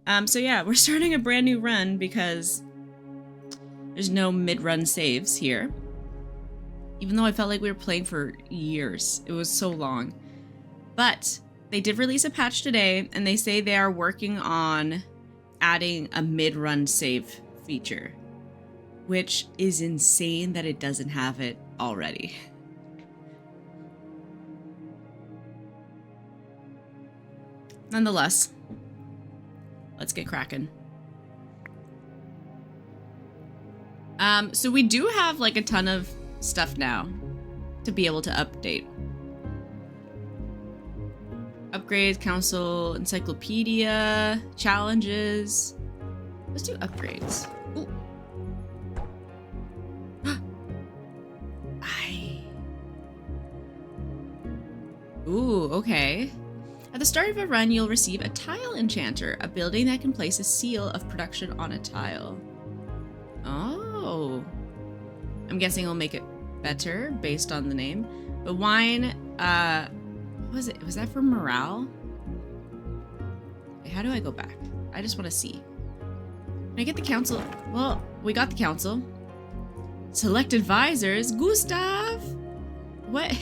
So yeah, we're starting a brand new run because there's no mid-run saves here. Even though I felt like we were playing for years. It was so long. But they did release a patch today, and they say they are working on adding a mid-run save feature, which is insane that it doesn't have it already. Nonetheless, let's get cracking. So we do have like a ton of stuff now to be able to update. Upgrades, council, encyclopedia, challenges. Let's do upgrades. Ooh. Ooh, okay. At the start of a run, you'll receive a tile enchanter, a building that can place a seal of production on a tile. Oh. I'm guessing it'll make it better based on the name. But wine, what was it? Was that for morale? Okay, how do I go back? I just want to see. Can I get the council? Well, we got the council. Select advisors. Gustav! What?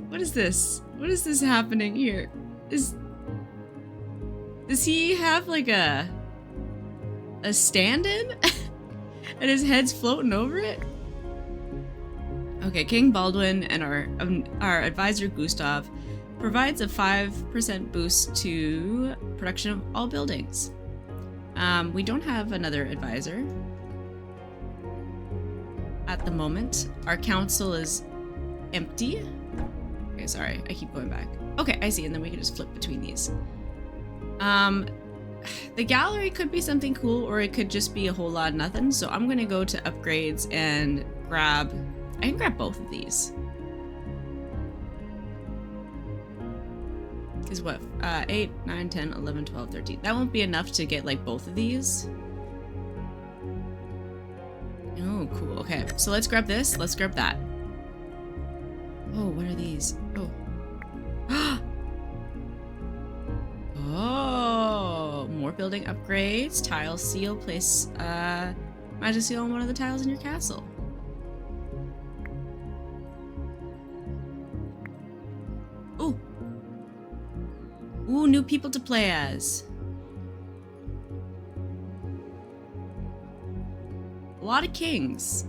What is this? What is this happening here? Does he have like a stand-in? And his head's floating over it? Okay, King Baldwin and our advisor Gustav provides a 5% boost to production of all buildings. We don't have another advisor at the moment. Our council is empty. Okay, sorry, I keep going back. Okay, I see, and then we can just flip between these. The gallery could be something cool, or it could just be a whole lot of nothing. So I'm gonna go to upgrades and grab. I can grab both of these. Because what? 8, 9, 10, 11, 12, 13. That won't be enough to get like both of these. Oh, cool. Okay, so let's grab this. Let's grab that. Oh, what are these? Oh. Oh, more building upgrades. Tile seal. Place magic seal on one of the tiles in your castle. Ooh. Ooh, new people to play as. A lot of kings.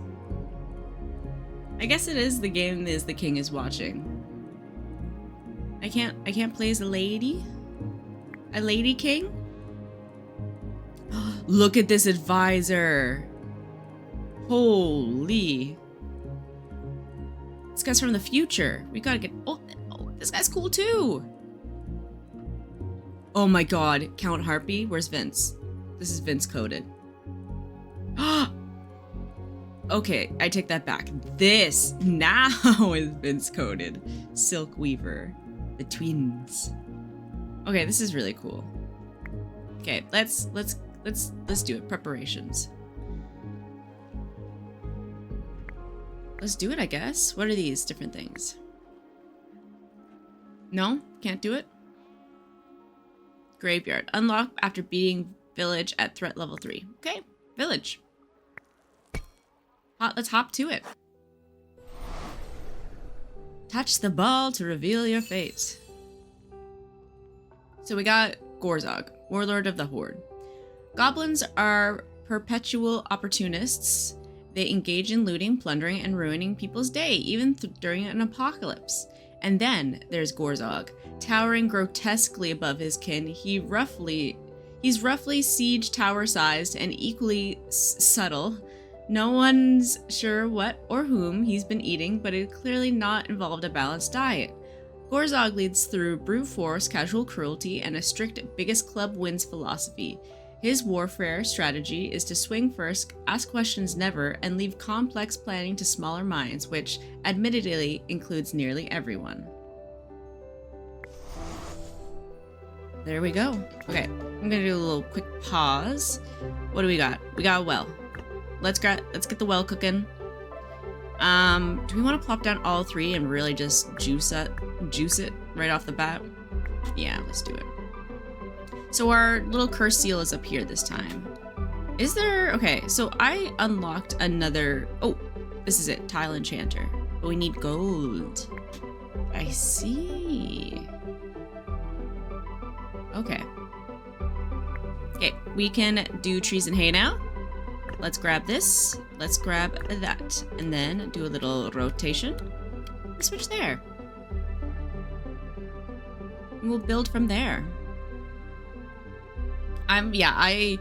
I guess it is the game is the king is watching. I can't play as a lady? A lady king? Look at this advisor. Holy. This guy's from the future. We gotta get... Oh, this guy's cool too. Oh my god. Count Harpy? Where's Vince? This is Vince coded. Okay, I take that back. This now is Vince coded. Silk Weaver. The twins. Okay, this is really cool. Okay, let's do it. Preparations. Let's do it, I guess. What are these different things? No? Can't do it? Graveyard. Unlock after beating village at threat level 3. Okay, village. Let's hop to it. Touch the ball to reveal your fate. So we got Gorzog, Warlord of the Horde. Goblins are perpetual opportunists. They engage in looting, plundering, and ruining people's day, even during an apocalypse. And then there's Gorzog, towering grotesquely above his kin. He's roughly siege tower sized and equally subtle. No one's sure what or whom he's been eating, but it clearly not involved a balanced diet. Gorzog leads through brute force, casual cruelty, and a strict biggest club wins philosophy. His warfare strategy is to swing first, ask questions never, and leave complex planning to smaller minds, which admittedly includes nearly everyone. There we go. Okay, I'm gonna do a little quick pause. What do we got? We got a well. Let's get the well cooking. Do we want to plop down all 3 and really just juice it right off the bat? Yeah, let's do it. So our little curse seal is up here this time. Is there... Okay, so I unlocked another... Oh, this is it. Tile enchanter. But we need gold. I see. Okay. Okay, we can do trees and hay now. Let's grab this. Let's grab that. And then do a little rotation. And switch there. And we'll build from there. I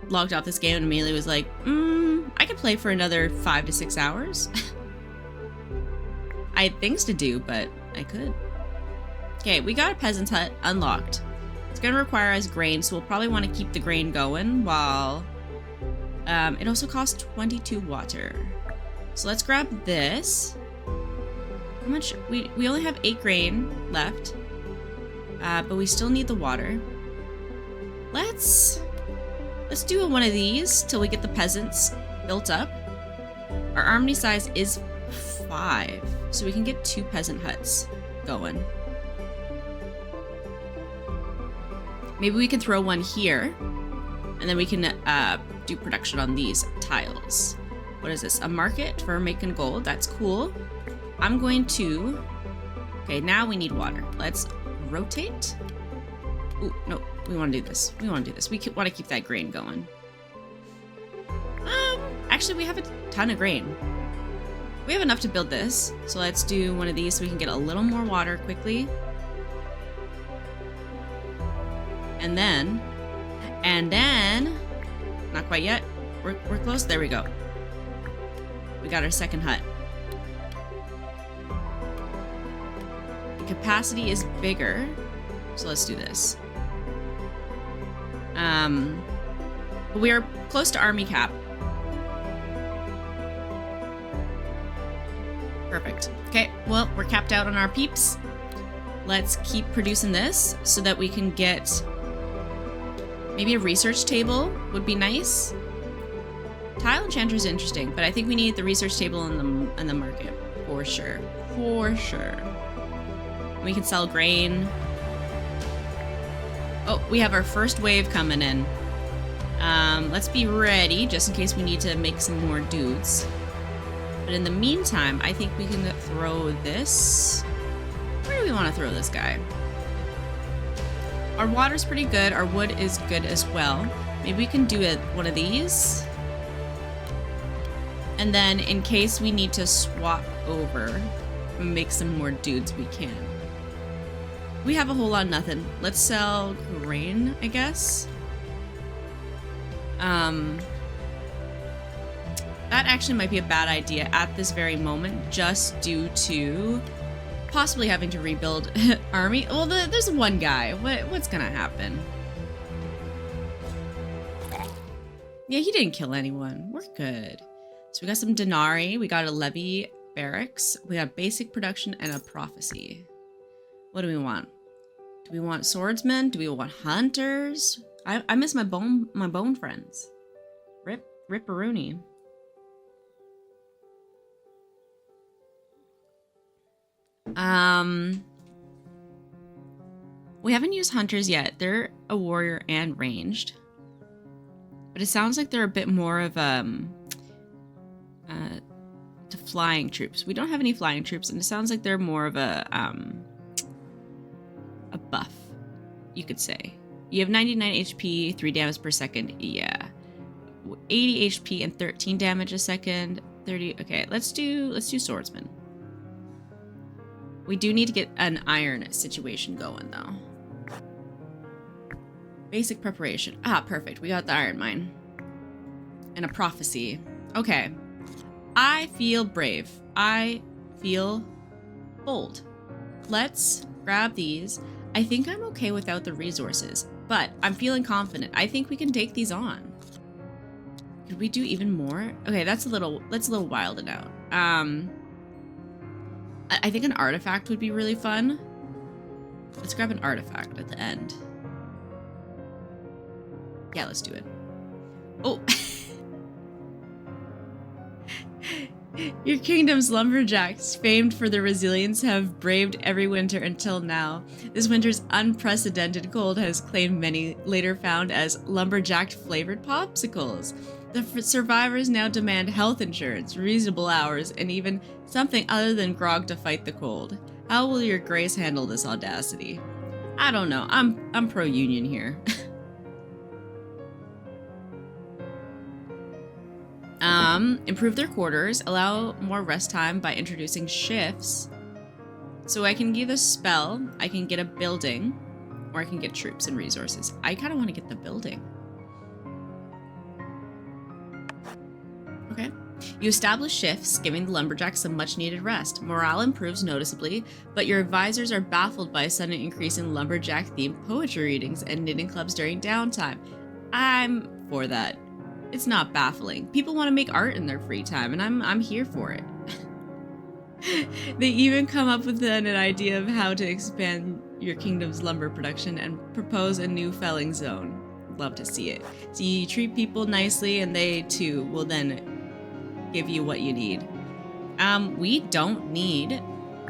logged off this game and immediately was like, I could play for another 5 to 6 hours. I had things to do, but I could. Okay, we got a peasant's hut unlocked. It's gonna require us grain, so we'll probably want to keep the grain going while... it also costs 22 water. So let's grab this. How much? We only have 8 grain left. But we still need the water. Let's do one of these till we get the peasants built up. Our army size is 5, so we can get 2 peasant huts going. Maybe we can throw one here, and then we can do production on these tiles. What is this? A market for making gold. That's cool. I'm going to... Okay, now we need water. Let's rotate. Ooh, no. We want to do this. We want to do this. We want to keep that grain going. Actually, we have a ton of grain. We have enough to build this. So let's do one of these so we can get a little more water quickly. And then, not quite yet. We're close. There we go. We got our second hut. The capacity is bigger. So let's do this. We are close to army cap. Perfect. Okay, well, we're capped out on our peeps. Let's keep producing this so that we can get maybe a research table would be nice. Tile enchanter is interesting, but I think we need the research table in the market for sure. For sure. We can sell grain. Oh, we have our first wave coming in. Let's be ready, just in case we need to make some more dudes. But in the meantime, I think we can throw this. Where do we want to throw this guy? Our water's pretty good. Our wood is good as well. Maybe we can do one of these. And then in case we need to swap over and make some more dudes, we can. We have a whole lot of nothing. Let's sell grain, I guess. That actually might be a bad idea at this very moment, just due to possibly having to rebuild army. Well, there's one guy. What's gonna happen? Yeah, he didn't kill anyone. We're good. So we got some denarii. We got a levy barracks. We got basic production and a prophecy. What do we want? Do we want swordsmen? Do we want hunters? I miss my bone friends. Ripperoonie. We haven't used hunters yet. They're a warrior and ranged. But it sounds like they're a bit more of to flying troops. We don't have any flying troops, and it sounds like they're more of a buff, you could say. You have 99 HP, 3 damage per second. Yeah. 80 HP and 13 damage a second. 30. Okay, let's do swordsman. We do need to get an iron situation going though. Basic preparation. Ah, perfect. We got the iron mine. And a prophecy. Okay. I feel brave. I feel bold. Let's grab these. I think I'm okay without the resources, but I'm feeling confident. I think we can take these on. Could we do even more? Okay, that's a little wilded out. I think an artifact would be really fun. Let's grab an artifact at the end. Yeah, let's do it. Oh. Your kingdom's lumberjacks, famed for their resilience, have braved every winter until now. This winter's unprecedented cold has claimed many, later found as lumberjack-flavored popsicles. The survivors now demand health insurance, reasonable hours, and even something other than grog to fight the cold. How will your grace handle this audacity? I don't know. I'm pro-union here. Improve their quarters, allow more rest time by introducing shifts. So I can give a spell, I can get a building, or I can get troops and resources. I kind of want to get the building. Okay. You establish shifts, giving the lumberjacks some much needed rest. Morale improves noticeably, but your advisors are baffled by a sudden increase in lumberjack-themed poetry readings and knitting clubs during downtime. I'm for that. It's not baffling. People want to make art in their free time, and I'm here for it. They even come up with an idea of how to expand your kingdom's lumber production and propose a new felling zone. Love to see it. So you treat people nicely, and they too will then give you what you need. We don't need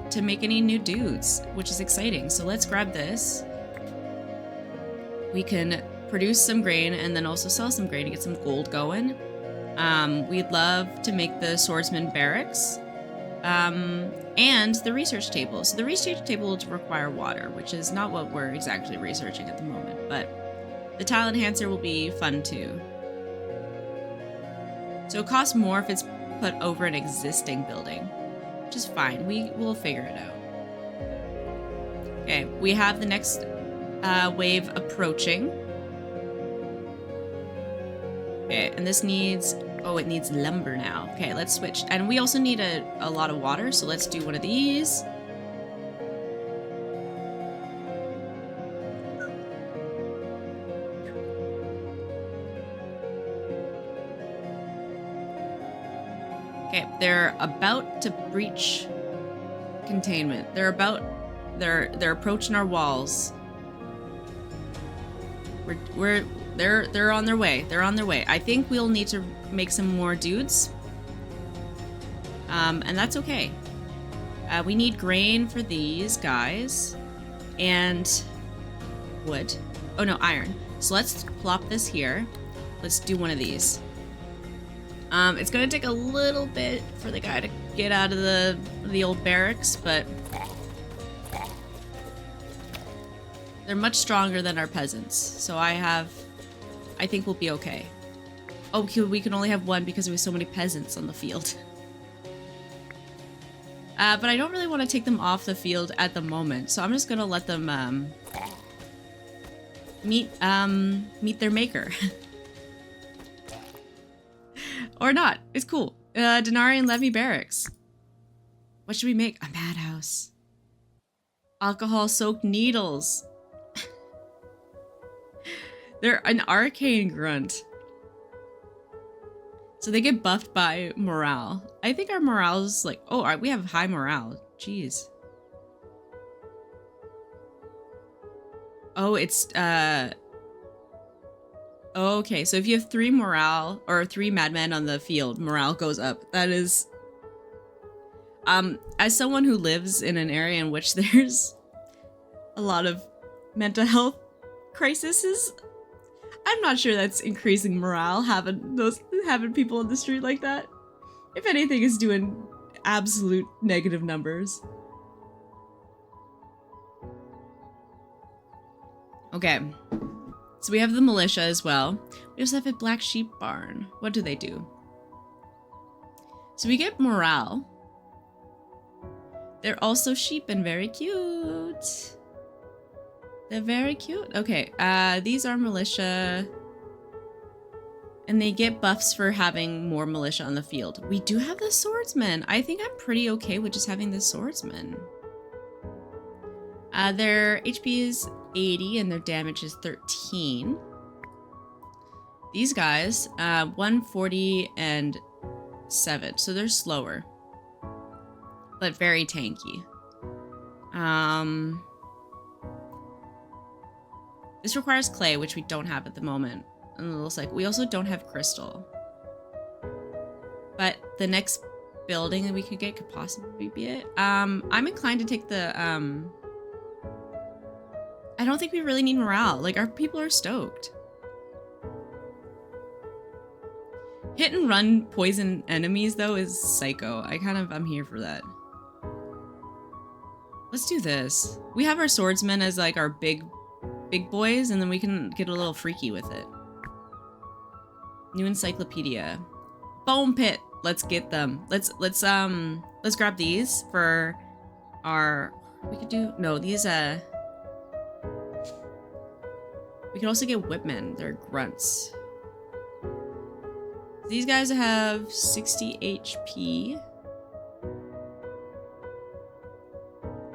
to make any new dudes, which is exciting. So let's grab this. We can produce some grain and then also sell some grain to get some gold going. We'd love to make the swordsman barracks and the research table. So the research table will require water, which is not what we're exactly researching at the moment, but the tile enhancer will be fun too. So it costs more if it's put over an existing building, which is fine. We'll figure it out. Okay, we have the next wave approaching. Okay, and this needs, oh, it needs lumber now. Okay, let's switch. And we also need a lot of water, so let's do one of these. Okay, they're about to breach containment. They're approaching our walls. They're on their way. They're on their way. I think we'll need to make some more dudes. And that's okay. We need grain for these guys. And wood. Oh no, iron. So let's plop this here. Let's do one of these. It's gonna take a little bit for the guy to get out of the old barracks, but they're much stronger than our peasants. So I think we'll be okay. Oh, we can only have one because we have so many peasants on the field. But I don't really want to take them off the field at the moment, so I'm just gonna let them meet their maker. Or not. It's cool. Denarian Levy Barracks. What should we make? A madhouse. Alcohol-soaked needles. They're an arcane grunt. So they get buffed by morale. I think our morale's like, oh, we have high morale. Jeez. Oh, it's, okay, so if you have 3 morale, or 3 madmen on the field, morale goes up. That is... as someone who lives in an area in which there's a lot of mental health crises, I'm not sure that's increasing morale, having people on the street like that. If anything, it's doing absolute negative numbers. Okay. So we have the militia as well. We also have a black sheep barn. What do they do? So we get morale. They're also sheep and very cute. They're very cute. Okay, these are militia. And they get buffs for having more militia on the field. We do have the swordsman. I think I'm pretty okay with just having the swordsman. Their HP is 80 and their damage is 13. These guys, 140 and 7, so they're slower, but very tanky. This requires clay, which we don't have at the moment. And it looks like we also don't have crystal. But the next building that we could get could possibly be it. I'm inclined to take the I don't think we really need morale. Like, our people are stoked. Hit and run poison enemies though is psycho. I'm here for that. Let's do this. We have our swordsmen as like our big boys, and then we can get a little freaky with it. New encyclopedia. Bone pit. Let's get them. Let's grab these for our, we could do, no, these, we could also get whipmen. They're grunts. These guys have 60 HP.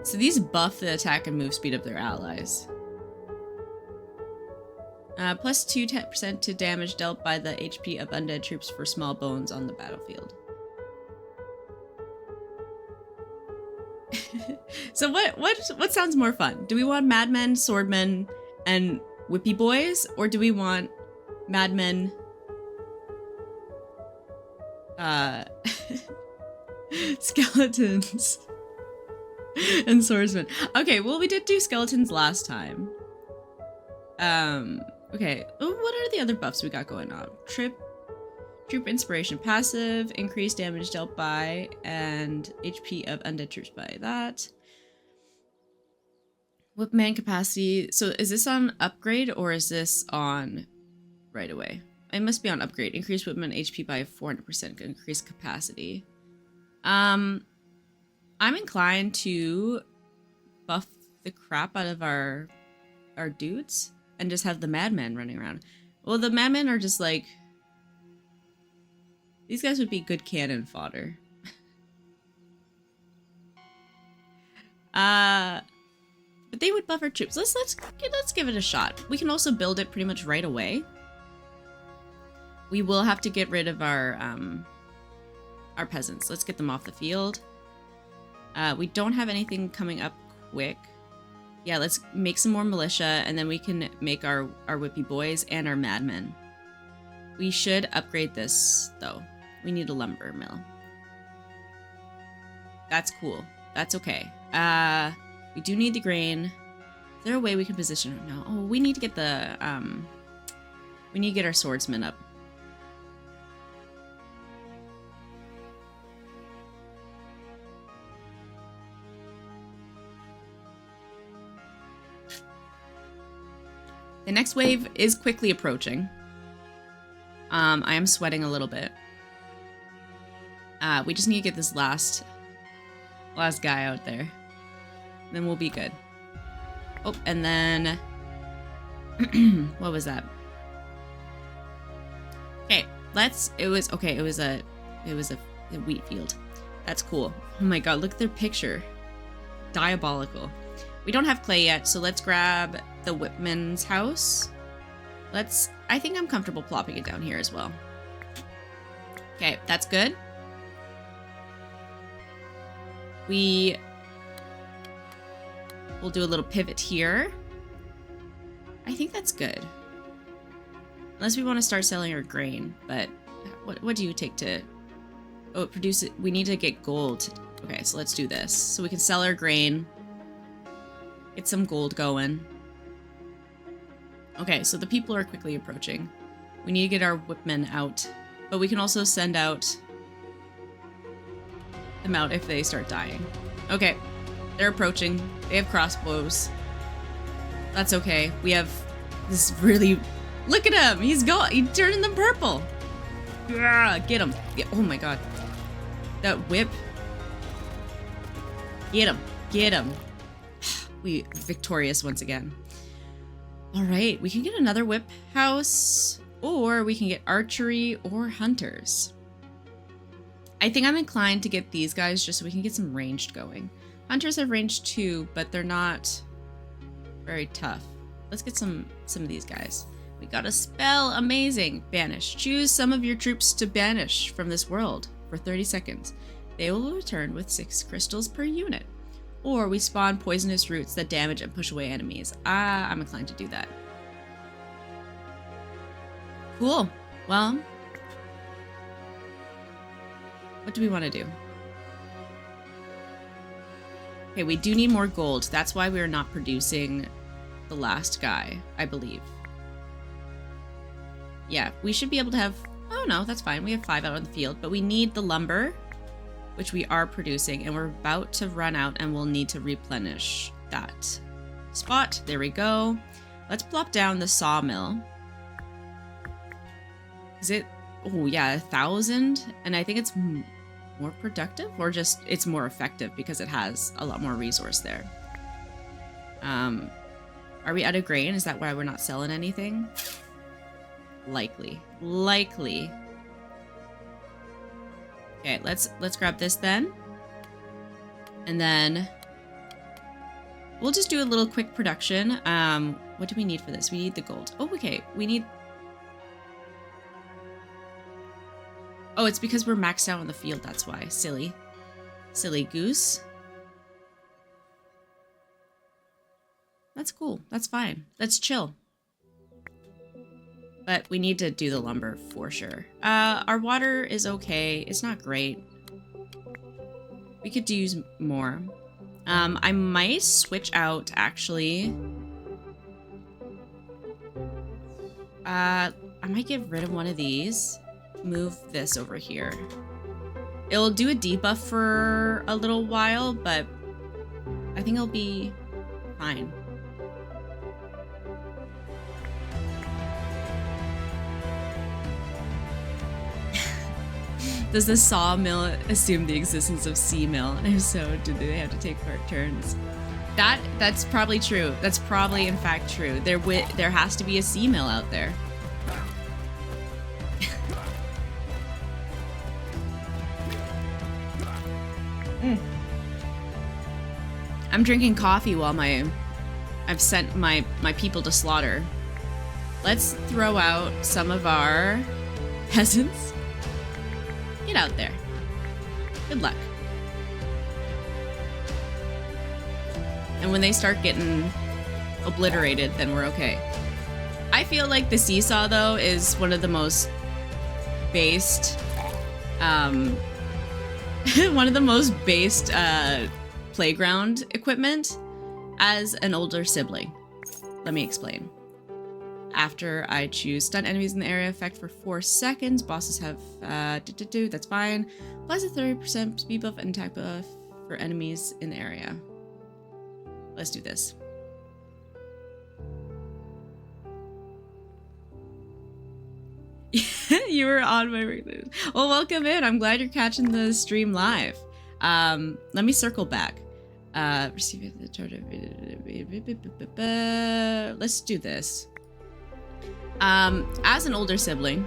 So these buff the attack and move speed of their allies. Plus 2% to damage dealt by the HP of undead troops for small bones on the battlefield. So what sounds more fun? Do we want madmen, swordmen, and whippy boys, or do we want madmen, skeletons, and swordsmen? Okay, well, we did do skeletons last time. Okay, what are the other buffs we got going on? Troop inspiration passive, increased damage dealt by, and HP of undead troops by that. Whipman capacity. So is this on upgrade or is this on right away? It must be on upgrade. Increase whipman HP by 400%. Increase capacity. I'm inclined to buff the crap out of our dudes and just have the madmen running around. Well, the madmen are just like, these guys would be good cannon fodder. But they would buff our troops. Let's give it a shot. We can also build it pretty much right away. We will have to get rid of our peasants. Let's get them off the field. We don't have anything coming up quick. Yeah, let's make some more militia, and then we can make our whippy boys and our madmen. We should upgrade this, though. We need a lumber mill. That's cool. That's okay. We do need the grain. Is there a way we can position it now? Oh, we need to get the, we need to get our swordsmen up. The next wave is quickly approaching. I am sweating a little bit. We just need to get this last guy out there. Then we'll be good. Oh, and then what was that? Okay, it was a wheat field. That's cool. Oh my god, look at their picture. Diabolical. We don't have clay yet, so let's grab the Whipman's house. I think I'm comfortable plopping it down here as well. Okay, that's good. We'll do a little pivot here. I think that's good. Unless we want to start selling our grain, but what do you take to... Oh, produce it. We need to get gold. Okay, so let's do this. So we can sell our grain. Get some gold going. Okay, so the people are quickly approaching. We need to get our whipmen out. But we can also send them out if they start dying. Okay, they're approaching. They have crossbows. That's okay. We have this really... Look at him! He's turning them purple! Yeah, get him. Yeah, oh my god. That whip. Get him. Get him. We victorious once again. Alright, we can get another whip house, or we can get archery or hunters. I think I'm inclined to get these guys just so we can get some ranged going. Hunters have range too, but they're not very tough. Let's get some of these guys. We got a spell. Amazing. Banish. Choose some of your troops to banish from this world for 30 seconds. They will return with 6 crystals per unit. Or we spawn poisonous roots that damage and push away enemies. I'm inclined to do that. Cool. Well, what do we want to do? Okay, we do need more gold. That's why we're not producing the last guy, I believe. Yeah, we should be able to have... Oh no, that's fine. We have 5 out on the field, but we need the lumber, which we are producing, and we're about to run out, and we'll need to replenish that spot. There we go. Let's plop down the sawmill. Is it... Oh yeah, 1,000, and I think it's more productive, or just it's more effective because it has a lot more resource there. Are we out of grain? Is that why we're not selling anything? Likely. Okay, let's grab this then. And then we'll just do a little quick production. What do we need for this? We need the gold. Oh, okay. We need... Oh, it's because we're maxed out on the field, that's why. Silly goose. That's cool. That's fine. Let's chill. But we need to do the lumber for sure. Our water is okay. It's not great. We could use more. I might switch out, actually. I might get rid of one of these. Move this over here. It'll do a debuff for a little while, but I think it'll be fine. Does the sawmill assume the existence of sea mill? And if so, do they have to take turns? That's probably true. That's probably in fact true. There has to be a sea mill out there. I'm drinking coffee while I've sent my people to slaughter. Let's throw out some of our peasants. Get out there. Good luck. And when they start getting obliterated, then we're okay. I feel like the seesaw, though, is one of the most based, playground equipment as an older sibling. Let me explain. After I choose stun enemies in the area effect for 4 seconds, bosses have that's fine. Plus a 30% speed buff and attack buff for enemies in the area. Let's do this. You were on my birthday. Well, welcome in. I'm glad you're catching the stream live. Let me circle back. Receive the charge of... Let's do this. As an older sibling,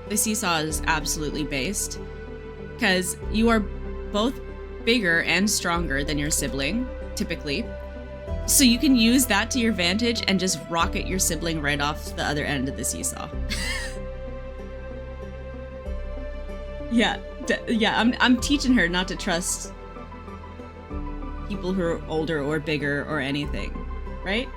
the seesaw is absolutely based because you are both bigger and stronger than your sibling, typically. So you can use that to your advantage and just rocket your sibling right off the other end of the seesaw. Yeah, I'm teaching her not to trust people who are older or bigger or anything, right?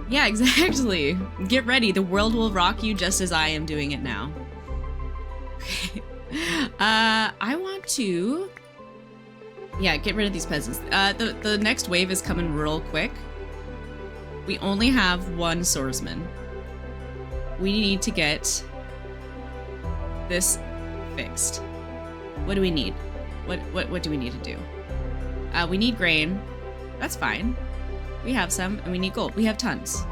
Yeah, exactly. Get ready. The world will rock you just as I am doing it now. Okay. I want to... Yeah, get rid of these peasants. The next wave is coming real quick. We only have one swordsman. We need to get this fixed. What do we need? What do we need to do? We need grain. That's fine. We have some, and we need gold. We have tons.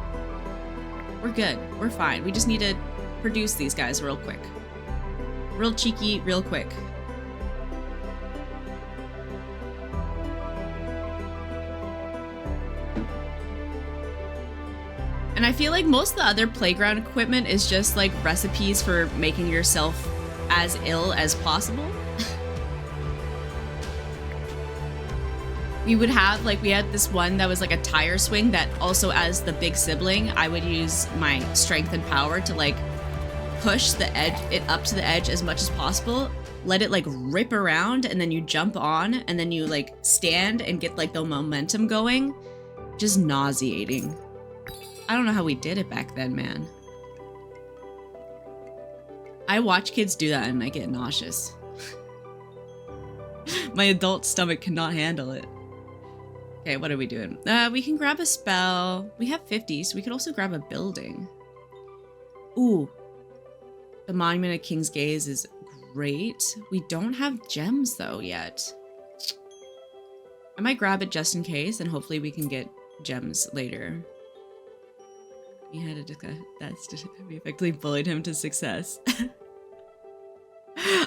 We're good. We're fine. We just need to produce these guys real quick. Real cheeky, real quick. And I feel like most of the other playground equipment is just like recipes for making yourself as ill as possible. We would have, like, we had this one that was like a tire swing that also, as the big sibling, I would use my strength and power to like push it up to the edge as much as possible, let it like rip around, and then you jump on, and then you like stand and get like the momentum going. Just nauseating. I don't know how we did it back then, man. I watch kids do that and I get nauseous. My adult stomach cannot handle it. Okay, what are we doing? We can grab a spell. We have 50, so we could also grab a building. Ooh. The Monument of King's Gaze is great. We don't have gems, though, yet. I might grab it just in case, and hopefully we can get gems later. We had to discuss that. We effectively bullied him to success.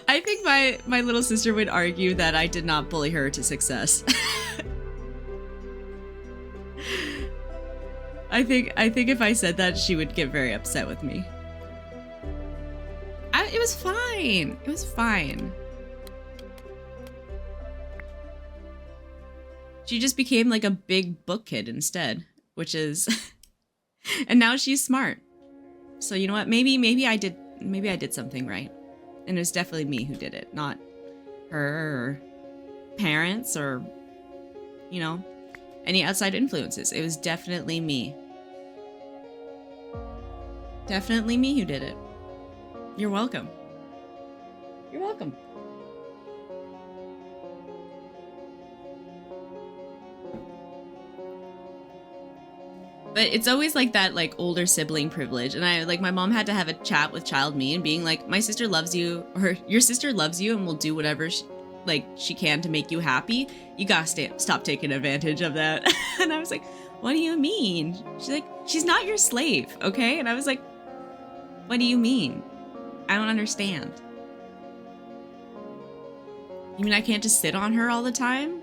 I think my little sister would argue that I did not bully her to success. I think if I said that, she would get very upset with me. It was fine. It was fine. She just became like a big book kid instead, which is, and now she's smart. So you know what? Maybe I did something right. And it was definitely me who did it, not her or parents or, you know, any outside influences. It was definitely me. Definitely me who did it. You're welcome. You're welcome. But it's always like that, like, older sibling privilege. And my mom had to have a chat with child me and being like, my sister loves you, or your sister loves you and will do whatever she can to make you happy. You gotta stop taking advantage of that. And I was like, what do you mean? She's like, she's not your slave, okay? And I was like, what do you mean? I don't understand. You mean I can't just sit on her all the time?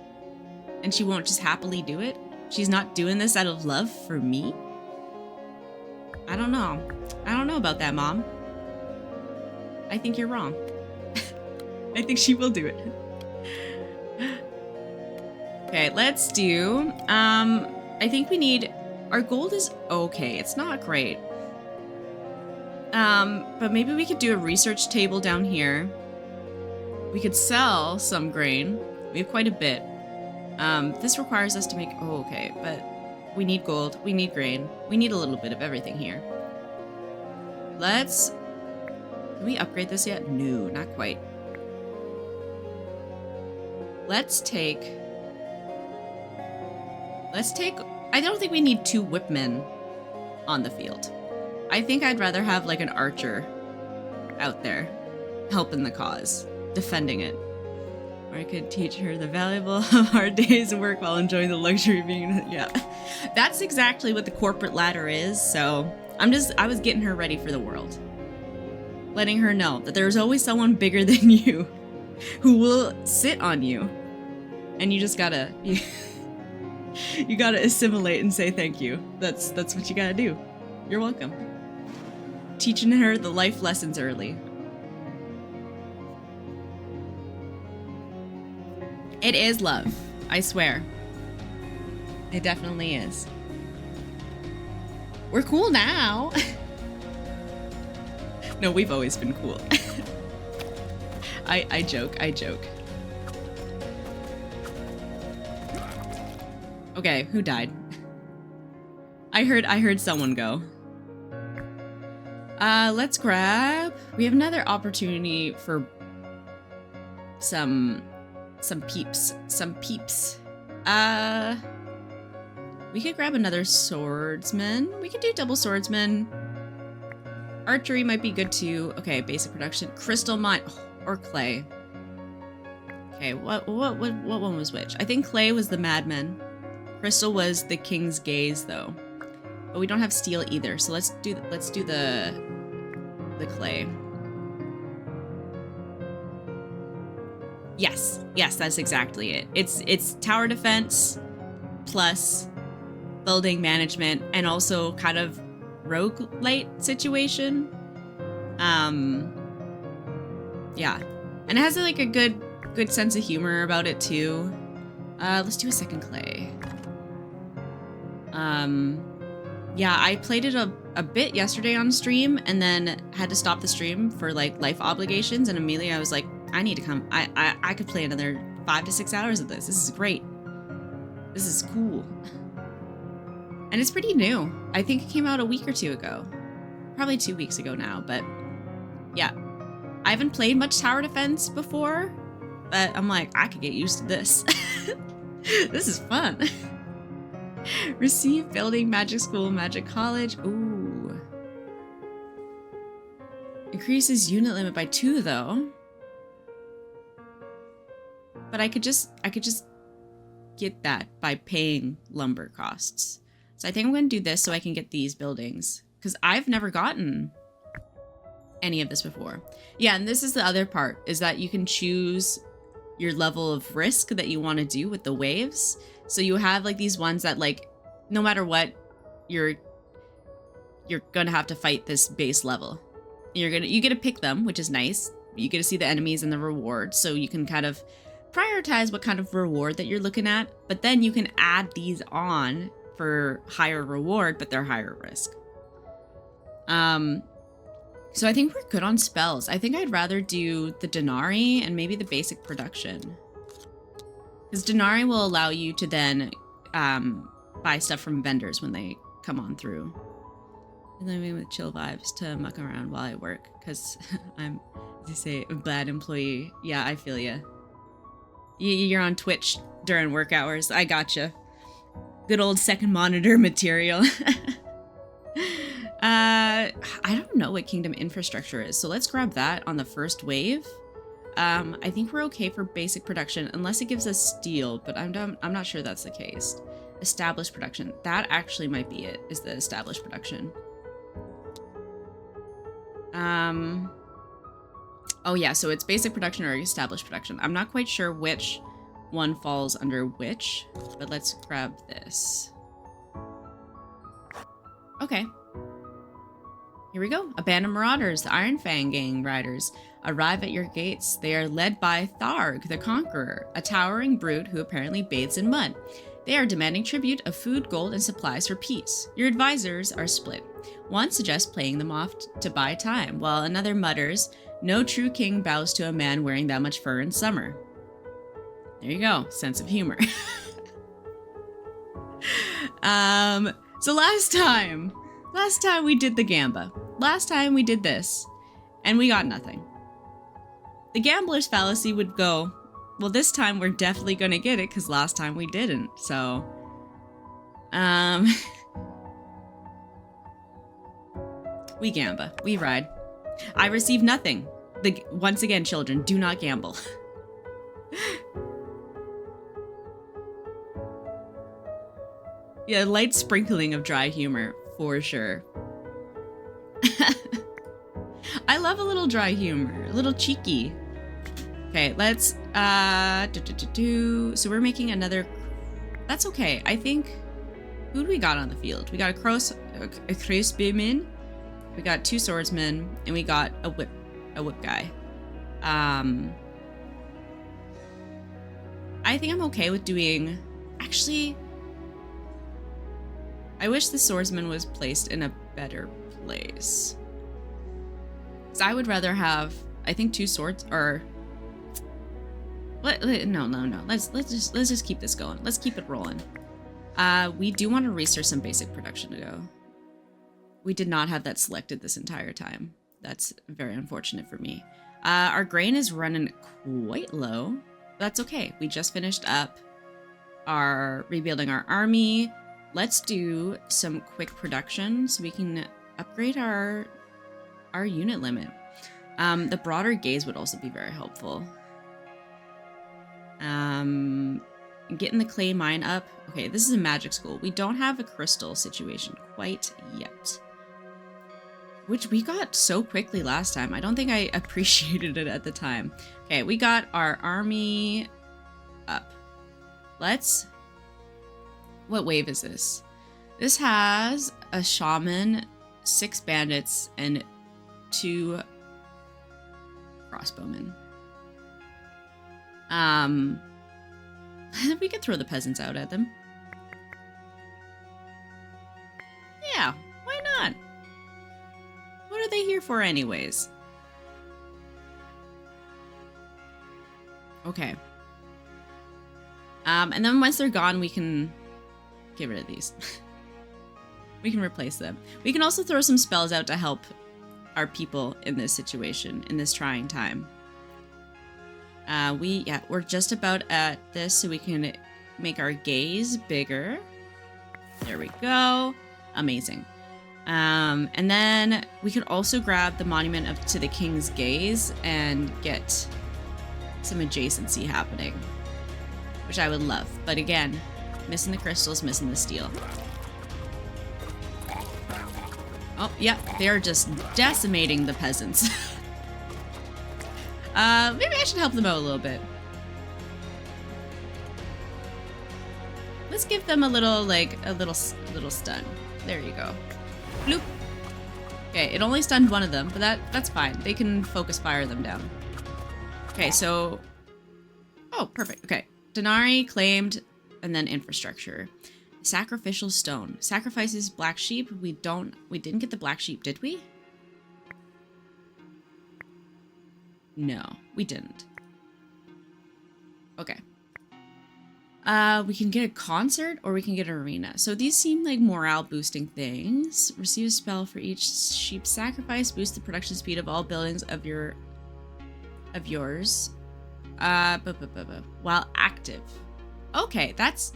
And she won't just happily do it? She's not doing this out of love for me? I don't know. I don't know about that, Mom. I think you're wrong. I think she will do it. Okay, let's do... I think we need... Our gold is okay. It's not great. But maybe we could do a research table down here. We could sell some grain. We have quite a bit. This requires us to make... Oh, okay. But we need gold. We need grain. We need a little bit of everything here. Let's... Can we upgrade this yet? No, not quite. Let's take... I don't think we need 2 whipmen on the field. I think I'd rather have, like, an archer out there helping the cause, defending it. Or I could teach her the valuable hard days of work while enjoying the luxury of being... Yeah. That's exactly what the corporate ladder is, so I was getting her ready for the world. Letting her know that there's always someone bigger than you who will sit on you. And you just gotta... You gotta assimilate and say thank you. That's what you gotta do. You're welcome. Teaching her the life lessons early. It is love. I swear. It definitely is. We're cool now. No, we've always been cool. I joke. Okay, who died? I heard someone go. Let's grab... We have another opportunity for some peeps. We could grab another swordsman. We could do double swordsman. Archery might be good too. Okay, basic production. Crystal mine or clay. Okay, what one was which? I think clay was the madman. Crystal was the king's gaze though. But we don't have steel either, so let's do the clay. Yes, that's exactly it. It's tower defense plus building management and also kind of roguelite situation. Yeah. And it has like a good sense of humor about it too. Let's do a second clay. Yeah, I played it a bit yesterday on stream and then had to stop the stream for like life obligations, and immediately I was like, I need to come. I could play another 5 to 6 hours of this. This is great. This is cool. And it's pretty new. I think it came out a week or 2 ago. Probably 2 weeks ago now, but yeah. I haven't played much tower defense before. But I'm like, I could get used to this. This is fun. Receive building, magic school, magic college. Ooh. Increases unit limit by 2 though. But I could just get that by paying lumber costs. So I think I'm going to do this so I can get these buildings, because I've never gotten any of this before. Yeah, and this is the other part, is that you can choose your level of risk that you want to do with the waves. So you have like these ones that like, no matter what, you're gonna have to fight this base level. You get to pick them, which is nice. You get to see the enemies and the rewards, so you can kind of prioritize what kind of reward that you're looking at. But then you can add these on for higher reward, but they're higher risk. So I think we're good on spells. I think I'd rather do the Denari and maybe the basic production, because Denari will allow you to then buy stuff from vendors when they come on through. Living with chill vibes to muck around while I work, because I'm, as you say, a bad employee. Yeah, I feel ya. You're on Twitch during work hours. I gotcha. Good old second monitor material. I don't know what kingdom infrastructure is, so let's grab that on the first wave. I think we're okay for basic production unless it gives us steel, but I'm not sure that's the case. Established production. That actually might be it, is the established production. Oh yeah, so it's basic production or established production. I'm not quite sure which one falls under which, but let's grab this. Okay. Here we go. Abandoned Marauders, the Iron Fang gang riders, arrive at your gates. They are led by Tharg, the Conqueror, a towering brute who apparently bathes in mud. They are demanding tribute of food, gold, and supplies for peace. Your advisors are split. One suggests playing them off to buy time, while another mutters, "No true king bows to a man wearing that much fur in summer." There you go. Sense of humor. So last time we did the Gamba. Last time we did this, and we got nothing. The gambler's fallacy would go, well, this time we're definitely going to get it because last time we didn't. So, we Gamba. We ride. I receive nothing. Once again, children, do not gamble. Yeah, light sprinkling of dry humor, for sure. I love a little dry humor, a little cheeky. Okay, let's, so we're making another, that's okay. I think, who do we got on the field? We got a crossbowman, we got 2 swordsmen, and we got a whip guy. I think I'm okay with doing, actually, I wish the swordsman was placed in a better place. Because I would rather have, I think 2 swords, or no. Let's just keep this going. Let's keep it rolling. We do want to research some basic production to go. We did not have that selected this entire time. That's very unfortunate for me. Our grain is running quite low. That's okay. We just finished up rebuilding our army. Let's do some quick production so we can upgrade our unit limit. The broader gaze would also be very helpful. Getting the clay mine up. Okay, this is a magic school. We don't have a crystal situation quite yet, which we got so quickly last time. I don't think I appreciated it at the time. Okay, we got our army up. What wave is this? This has a shaman, 6 bandits, and 2 crossbowmen. We could throw the peasants out at them. Yeah, why not? What are they here for anyways? Okay. And then once they're gone, we can get rid of these. We can replace them. We can also throw some spells out to help our people in this situation, in this trying time. We're just about at this, so we can make our gaze bigger. There we go. Amazing. And then we could also grab the monument up to the king's gaze and get some adjacency happening, which I would love. But again, missing the crystals, missing the steel. Oh, yeah, they're just decimating the peasants. Maybe I should help them out a little bit. Let's give them a little, like, a little stun. There you go. Bloop. Okay, it only stunned one of them, but that's fine. They can focus fire them down. Okay, so... Oh, perfect. Okay. Denari claimed, and then infrastructure. Sacrificial stone. Sacrifices black sheep. We didn't get the black sheep, did we? No, we didn't. Okay. We can get a concert or we can get an arena. So these seem like morale boosting things. Receive a spell for each sheep sacrifice. Boost the production speed of all buildings of yours. While active. Okay, that's...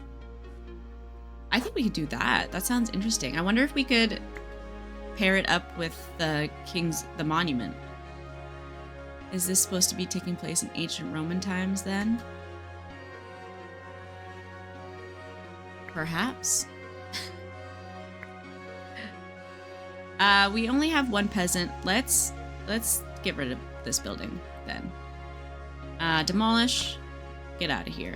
I think we could do that. That sounds interesting. I wonder if we could pair it up with the monument. Is this supposed to be taking place in ancient Roman times then? Perhaps. We only have one peasant. Let's get rid of this building then. Demolish. Get out of here.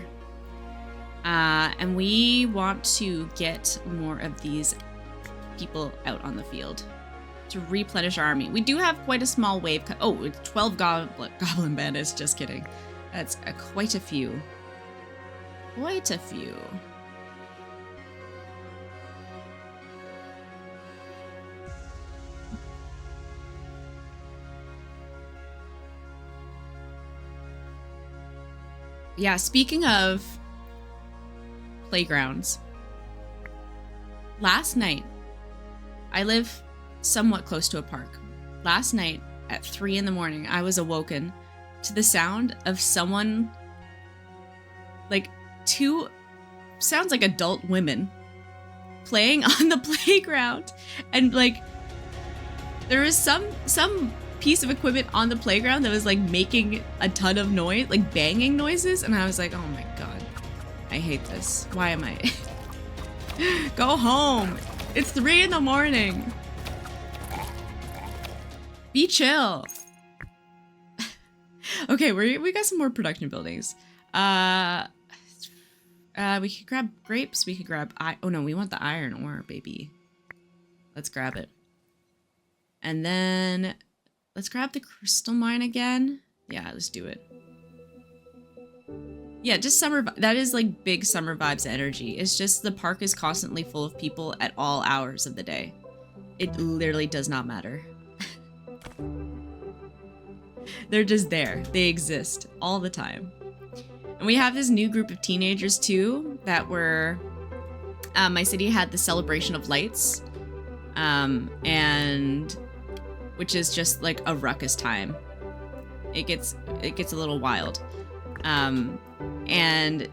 And we want to get more of these people out on the field to replenish our army. We do have quite a small wave. Oh, it's 12 goblin bandits. Just kidding. That's quite a few. Quite a few. Yeah, speaking of playgrounds, last night, I live somewhat close to a park. Last night at 3 in the morning, I was awoken to the sound of someone, like sounds like adult women playing on the playground. And like, there was some piece of equipment on the playground that was like making a ton of noise, like banging noises. And I was like, oh my God, I hate this. Why am I? Go home. It's 3 in the morning. Be chill. Okay, we got some more production buildings. We could grab grapes. We could grab oh no, we want the iron ore, baby. Let's grab it. And then let's grab the crystal mine again. Yeah, let's do it. Yeah, just summer. That is like big summer vibes energy. It's just the park is constantly full of people at all hours of the day. It literally does not matter. They're just there. They exist all the time. And we have this new group of teenagers too that were... my city had the celebration of lights. And... which is just like a ruckus time. It gets a little wild. And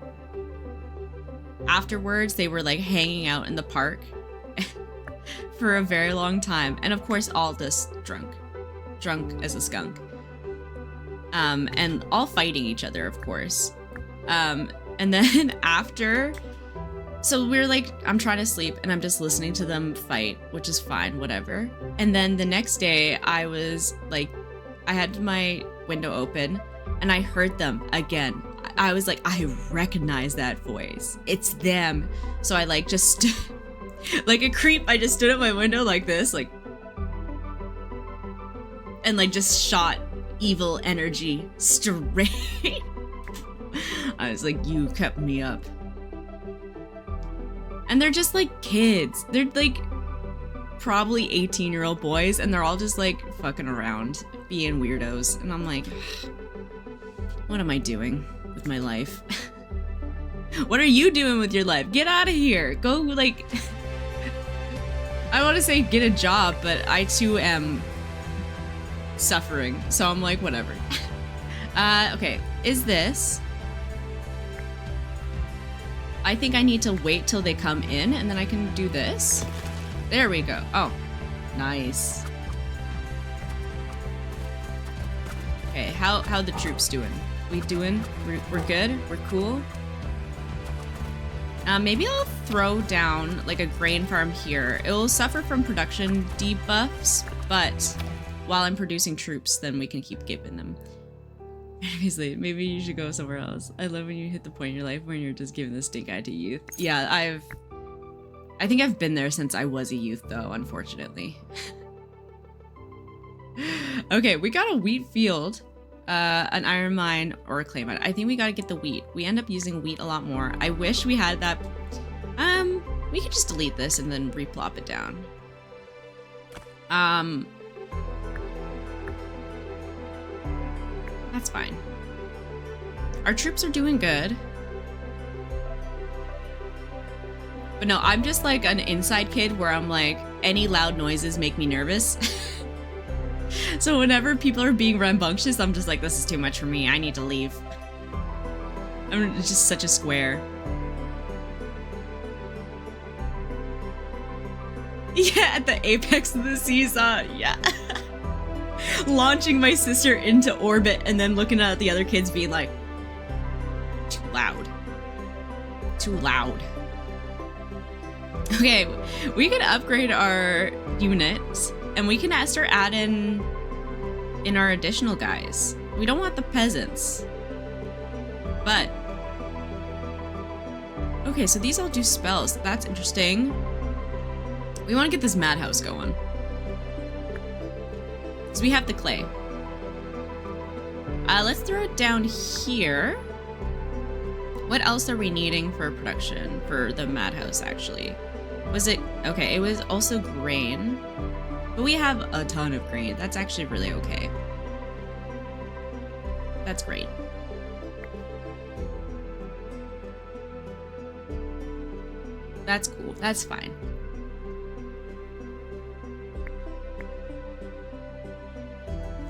afterwards they were like hanging out in the park for a very long time. And of course all this drunk as a skunk. And all fighting each other, of course. And then after, so we're like, I'm trying to sleep and I'm just listening to them fight, which is fine, whatever. And then the next day I was like, I had my window open and I heard them again. I was like, I recognize that voice. It's them. So I like just, like a creep, I just stood at my window like this, like, and like just shot evil energy straight. I was like, you kept me up. And they're just like kids. They're like probably 18-year-old boys and they're all just like fucking around being weirdos. And I'm like, what am I doing with my life? What are you doing with your life? Get out of here. Go like, I want to say get a job, but I too am suffering. So I'm like, whatever. Okay. is this. I think I need to wait till they come in and then I can do this. There we go. Oh, nice. Okay, how the troops doing? We doing? We're good? We're cool? Maybe I'll throw down like a grain farm here. It will suffer from production debuffs, but while I'm producing troops, then we can keep giving them. Obviously, maybe you should go somewhere else. I love when you hit the point in your life when you're just giving the stink eye to youth. Yeah, I think I've been there since I was a youth though, unfortunately. Okay, we got a wheat field, an iron mine, or a clay mine. I think we gotta get the wheat. We end up using wheat a lot more. I wish we had that. We could just delete this and then replop it down. That's fine. Our troops are doing good. But no, I'm just like an inside kid where I'm like, any loud noises make me nervous. So whenever people are being rambunctious, I'm just like, this is too much for me. I need to leave. I'm just such a square. Yeah, at the apex of the seesaw. Yeah. Launching my sister into orbit and then looking at the other kids being like, too loud. Too loud. Okay, we can upgrade our units and we can start adding in our additional guys. We don't want the peasants. But okay, so these all do spells. That's interesting. We want to get this madhouse going. So we have the clay. Let's throw it down here. What else are we needing for production for the madhouse, actually? Was it... Okay, it was also grain. But we have a ton of grain. That's actually really okay. That's great. That's cool. That's fine.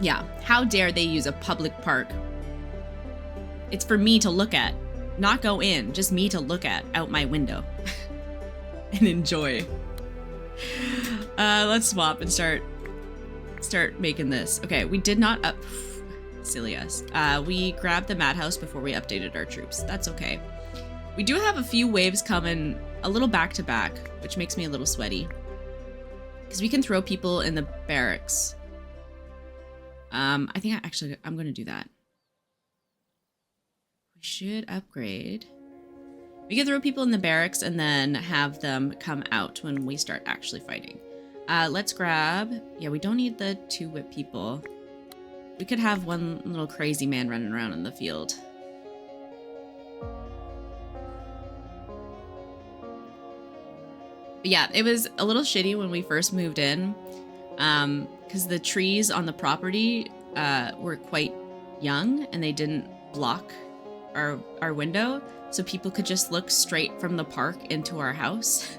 Yeah, how dare they use a public park? It's for me to look at, not go in, just me to look at out my window and enjoy. Let's swap and start making this. Okay, we did not silly us. We grabbed the madhouse before we updated our troops. That's okay. We do have a few waves coming a little back to back, which makes me a little sweaty. Because we can throw people in the barracks. I think I'm going to do that. We should upgrade. We can throw people in the barracks and then have them come out when we start actually fighting. Let's grab... Yeah, we don't need the 2 whip people. We could have one little crazy man running around in the field. But yeah, it was a little shitty when we first moved in. Because the trees on the property were quite young and they didn't block our window, so people could just look straight from the park into our house.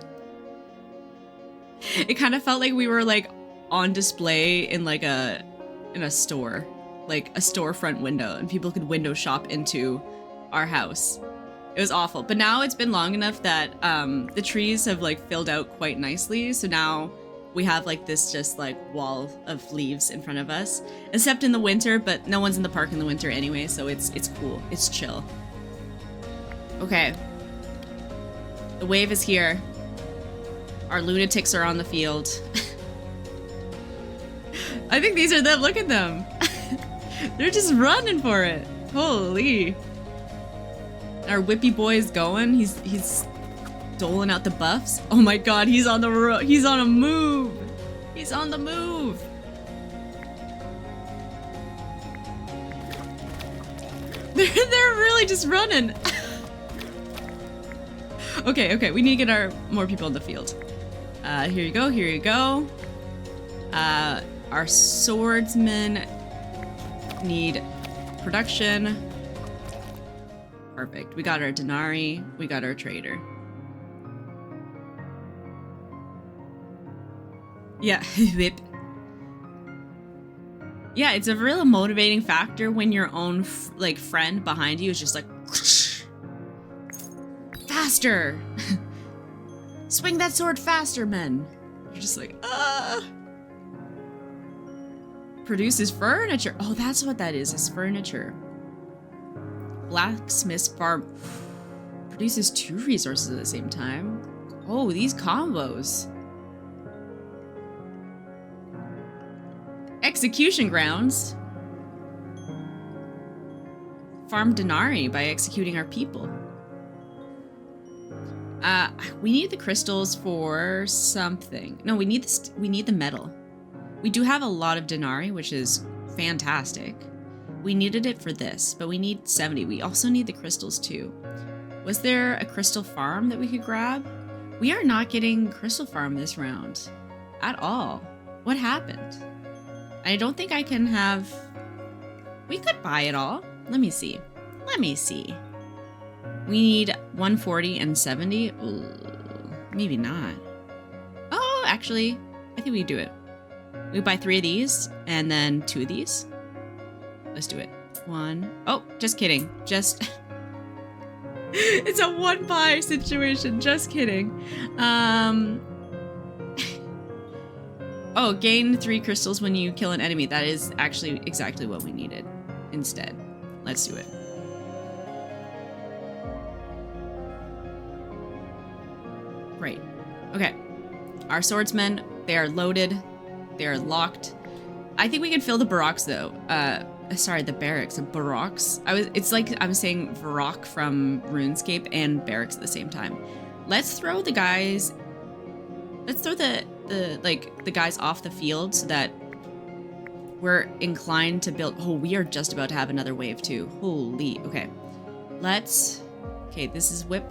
It kind of felt like we were like on display in like in a store, like a storefront window, and people could window shop into our house. It was awful, but now it's been long enough that the trees have like filled out quite nicely, so now we have like this just like wall of leaves in front of us, except in the winter, but no one's in the park in the winter anyway, so it's cool. It's chill. Okay. The wave is here. Our lunatics are on the field. I think these are them. Look at them. They're just running for it. Holy. Our whippy boy is going. He's doling out the buffs. Oh my god, he's on the he's on a move. He's on the move. They're really just running. Okay, we need to get more people in the field. Here you go. Our swordsmen need production. Perfect. We got our denarii. We got our trader. Yeah, whip. Yeah, it's a real motivating factor when your own like friend behind you is just like faster. Swing that sword faster, men. You're just like, Produces furniture. Oh, that's what that is furniture. Blacksmith's farm produces 2 resources at the same time. Oh, these combos. Execution grounds. Farm denarii by executing our people. We need the crystals for something. No, we need the metal. We do have a lot of denarii, which is fantastic. We needed it for this, but we need 70. We also need the crystals too. Was there a crystal farm that we could grab? We are not getting crystal farm this round at all. What happened? I don't think I can have... We could buy it all. Let me see. We need 140 and 70. Ooh, maybe not. Oh, actually, I think we can do it. We buy 3 of these and then 2 of these. Let's do it. 1. Oh, just kidding. Just... It's a 1 buy situation. Just kidding. Oh, gain 3 crystals when you kill an enemy. That is actually exactly what we needed instead. Let's do it. Great. Okay. Our swordsmen, they are loaded. They are locked. I think we can fill the barracks though. Sorry, the barracks. Barracks. It's like I'm saying Varrock from RuneScape and barracks at the same time. Let's throw the guys. Let's throw the guys off the field so that we're inclined to build. Oh, we are just about to have another wave too. Holy. Okay. Okay, this is whip.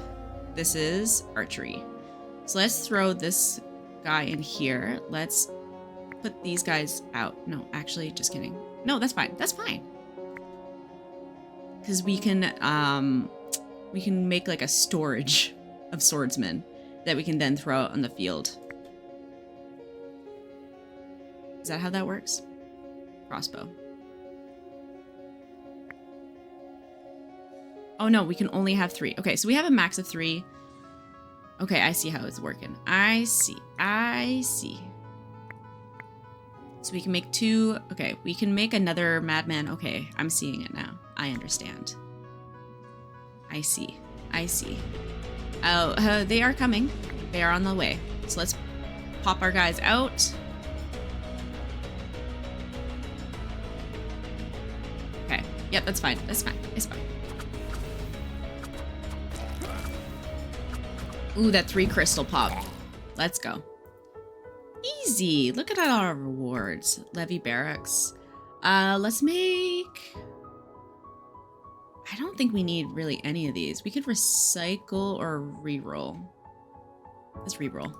This is archery. So let's throw this guy in here. Let's put these guys out. No, actually, just kidding. No, that's fine. That's fine. Because we can make like a storage of swordsmen that we can then throw out on the field. Is that how that works? Crossbow. Oh no, we can only have 3. Okay, so we have a max of 3. Okay, I see how it's working. I see. So we can make 2. Okay, we can make another madman. Okay, I'm seeing it now. I understand. I see. Oh, they are coming. They are on the way. So let's pop our guys out. Okay. Yep, that's fine. It's fine. Ooh, that 3 crystal pop. Let's go. Easy. Look at all our rewards. Levy barracks. Let's make... I don't think we need really any of these. We could recycle or reroll. Let's reroll.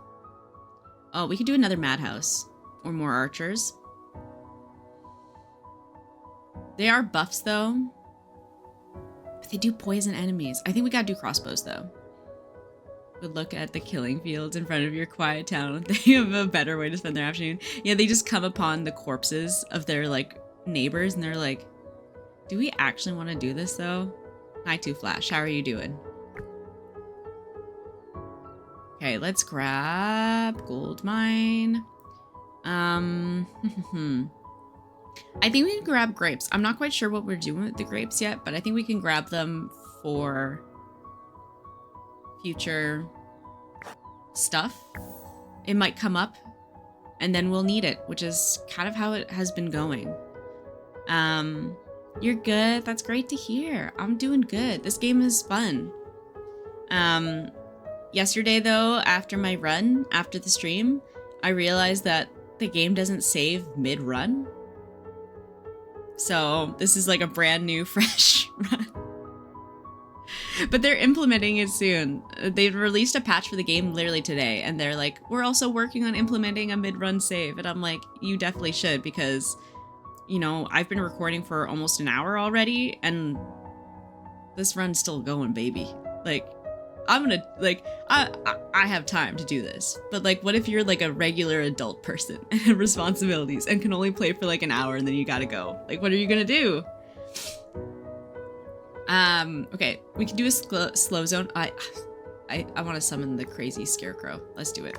Oh, we could do another madhouse. Or more archers. They are buffs though. But they do poison enemies. I think we gotta do crossbows though. Would look at the killing fields in front of your quiet town. They have a better way to spend their afternoon. Yeah, they just come upon the corpses of their like neighbors and they're like, do we actually want to do this though? Hi, Two Flash. How are you doing? Okay, let's grab gold mine. I think we can grab grapes. I'm not quite sure what we're doing with the grapes yet, but I think we can grab them for future stuff. It might come up and then we'll need it, which is kind of how it has been going. You're good. That's great to hear. I'm doing good. This game is fun. Yesterday though, after my run, after the stream, I realized that the game doesn't save mid-run. So this is like a brand new, fresh run. But they're implementing it soon. They released a patch for the game literally today, and they're like, we're also working on implementing a mid-run save. And I'm like, you definitely should, because, you know, I've been recording for almost an hour already, and this run's still going, baby. Like, I'm gonna, like, I have time to do this. But, like, what if you're, like, a regular adult person and have responsibilities and can only play for, like, an hour and then you gotta go? Like, what are you gonna do? Okay, we can do a slow zone. I want to summon the crazy scarecrow. Let's do it.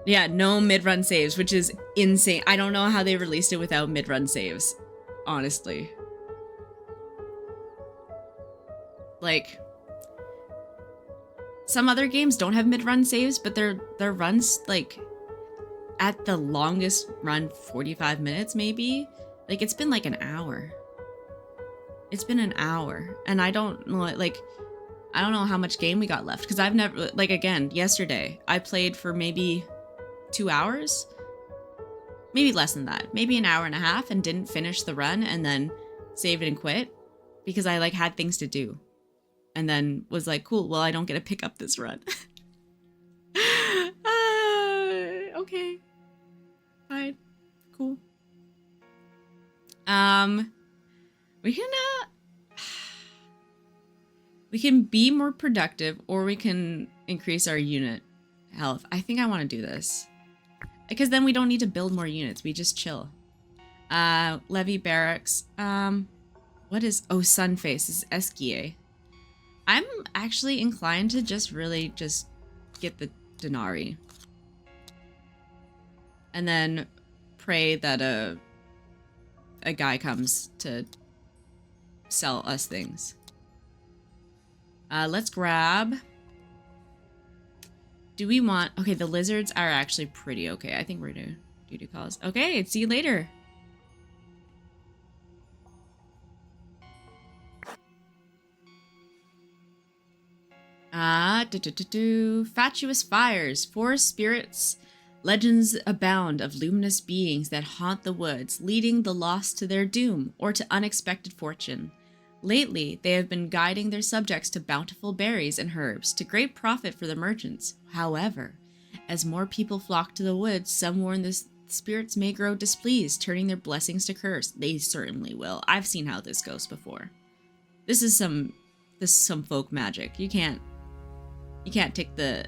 Yeah, no mid-run saves, which is insane. I don't know how they released it without mid-run saves, honestly. Like, some other games don't have mid-run saves, but their runs, like, at the longest run, 45 minutes, maybe? Like, it's been like an hour. It's been an hour, and I don't know, like, I don't know how much game we got left, because I've never, like, again, yesterday, I played for maybe 2 hours? Maybe less than that. Maybe an hour and a half, and didn't finish the run, and then saved and quit, because I, like, had things to do. And then was like, cool, well, I don't get to pick up this run. Okay. Fine. Cool. We can be more productive, or we can increase our unit health. I think I want to do this. Because then we don't need to build more units. We just chill. Levy barracks. What is... Oh, Sunface is Esquier. I'm actually inclined to just really just get the Denari. And then pray that a guy comes to sell us things. Let's grab... Do we want... Okay, the lizards are actually pretty okay. I think we're gonna do calls. Okay, see you later. Fatuous fires. Forest spirits. Legends abound of luminous beings that haunt the woods, leading the lost to their doom or to unexpected fortune. Lately, they have been guiding their subjects to bountiful berries and herbs, to great profit for the merchants. However, as more people flock to the woods, some warn the spirits may grow displeased, turning their blessings to curse. They certainly will. I've seen how this goes before. This is some folk magic. You can't take the...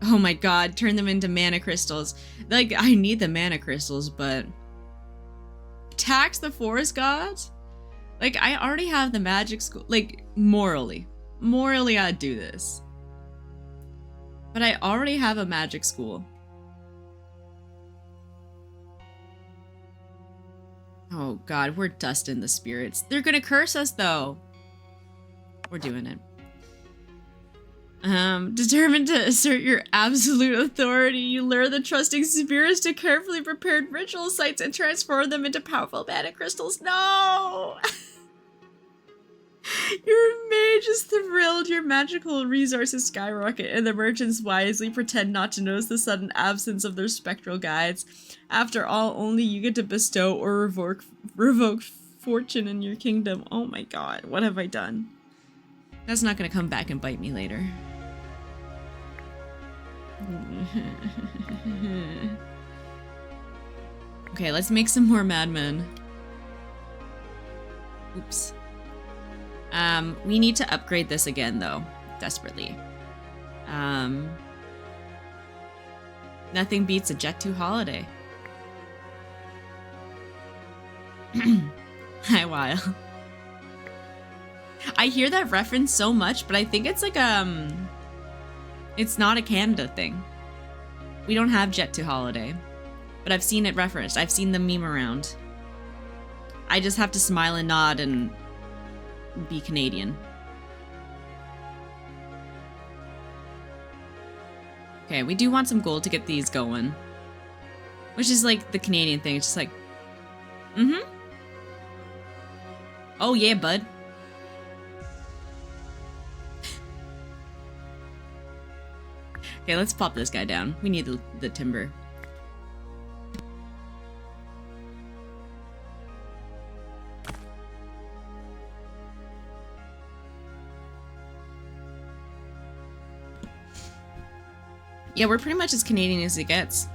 Oh my god, turn them into mana crystals. Like, I need the mana crystals, but... Tax the forest gods? Like, I already have the magic school. Like, morally. Morally, I'd do this. But I already have a magic school. Oh god, we're dusting the spirits. They're gonna curse us, though. We're doing it. Determined to assert your absolute authority, you lure the trusting spirits to carefully prepared ritual sites and transform them into powerful mana crystals. No! Your mage is thrilled, your magical resources skyrocket, and the merchants wisely pretend not to notice the sudden absence of their spectral guides. After all, only you get to bestow or revoke fortune in your kingdom. Oh my god, what have I done? That's not gonna come back and bite me later. Okay, let's make some more madmen. Oops. We need to upgrade this again, though. Desperately. Nothing beats a Jet 2 holiday. Hi, Weil. I hear that reference so much, but I think it's like, it's not a Canada thing. We don't have Jet 2 holiday. But I've seen it referenced. I've seen the meme around. I just have to smile and nod and be Canadian. Okay, we do want some gold to get these going. Which is like the Canadian thing. It's just like, oh yeah, bud. Okay, let's pop this guy down. We need the timber. Yeah, we're pretty much as Canadian as it gets.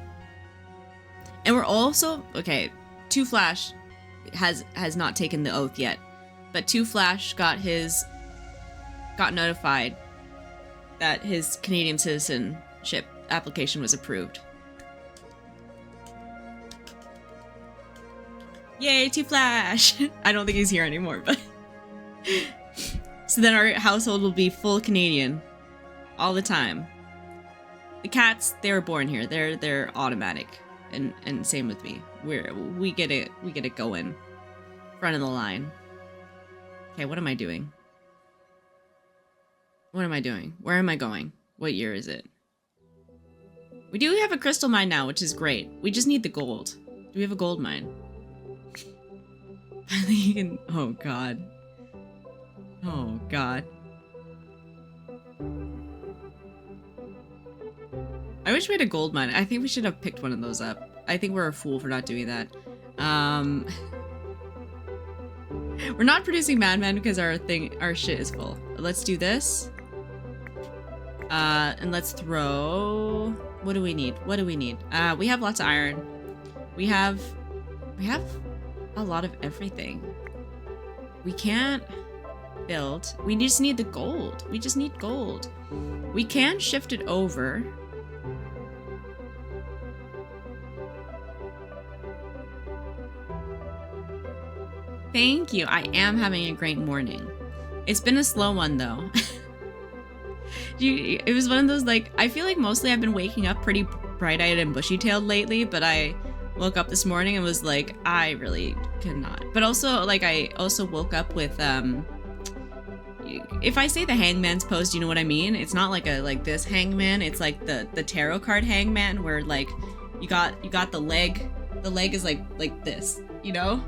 And we're also... Okay, Two Flash has not taken the oath yet. But Two Flash got got notified that his Canadian citizenship application was approved. Yay, T-Flash! I don't think he's here anymore, but... So then our household will be full Canadian. All the time. The cats, they were born here. They're automatic. And same with me. We get it going. Front of the line. Okay, what am I doing? What am I doing? Where am I going? What year is it? We do have a crystal mine now, which is great. We just need the gold. Do we have a gold mine? Oh god. Oh god. I wish we had a gold mine. I think we should have picked one of those up. I think we're a fool for not doing that. We're not producing madmen because our shit is full. Let's do this. And let's throw... What do we need? What do we need? We have lots of iron. We have a lot of everything. We can't build. We just need the gold. We just need gold. We can shift it over. Thank you. I am having a great morning. It's been a slow one though. It was one of those, like, I feel like mostly I've been waking up pretty bright-eyed and bushy-tailed lately, but I woke up this morning and was like, I really cannot. But also, like, I also woke up with, if I say the hangman's pose, do you know what I mean? It's not like this hangman, it's like the tarot card hangman where, like, you got the leg is like this, you know?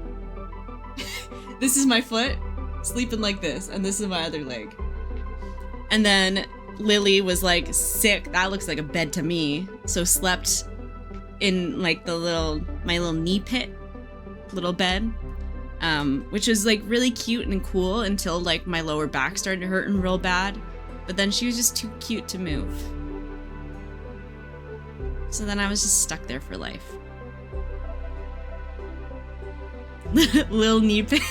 This is my foot, sleeping like this, and this is my other leg. And then Lily was like, sick, that looks like a bed to me. So slept in like my little knee pit, little bed. Which was like really cute and cool until like my lower back started to hurt real bad. But then she was just too cute to move. So then I was just stuck there for life. Lil Knee Pit.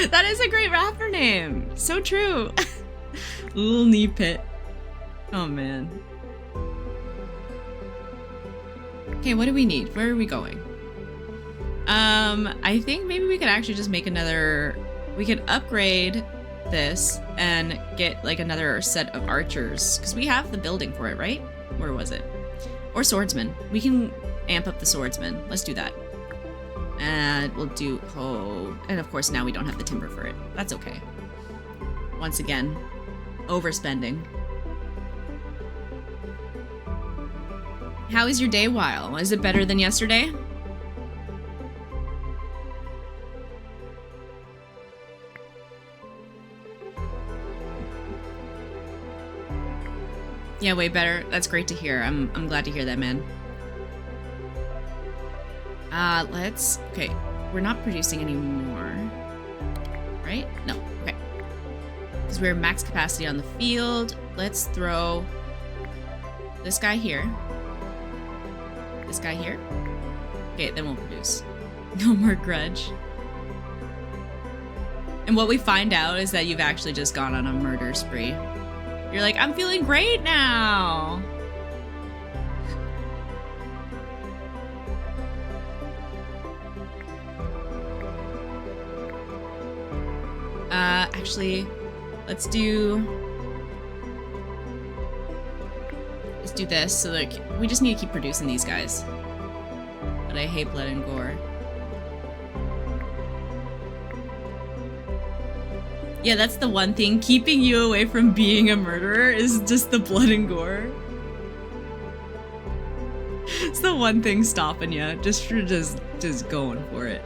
That is a great rapper name. So true. Lil Knee Pit. Oh man. Okay, what do we need? Where are we going? I think maybe we could actually just make another... We could upgrade this and get like another set of archers. Because we have the building for it, right? Where was it? Or swordsman. We can amp up the swordsman. Let's do that. And we'll do... Oh, and of course now we don't have the timber for it. That's okay. Once again, overspending. How is your day, Weil? Is it better than yesterday? Yeah, way better. That's great to hear. I'm glad to hear that, man. Okay. We're not producing anymore. Right? No. Okay. Because we're max capacity on the field. Let's throw this guy here. This guy here. Okay, then we'll produce. No more grudge. And what we find out is that you've actually just gone on a murder spree. You're like, I'm feeling great now. Actually, let's do this so that we just need to keep producing these guys. But I hate blood and gore. Yeah, that's the one thing keeping you away from being a murderer is just the blood and gore. It's the one thing stopping you, just going for it.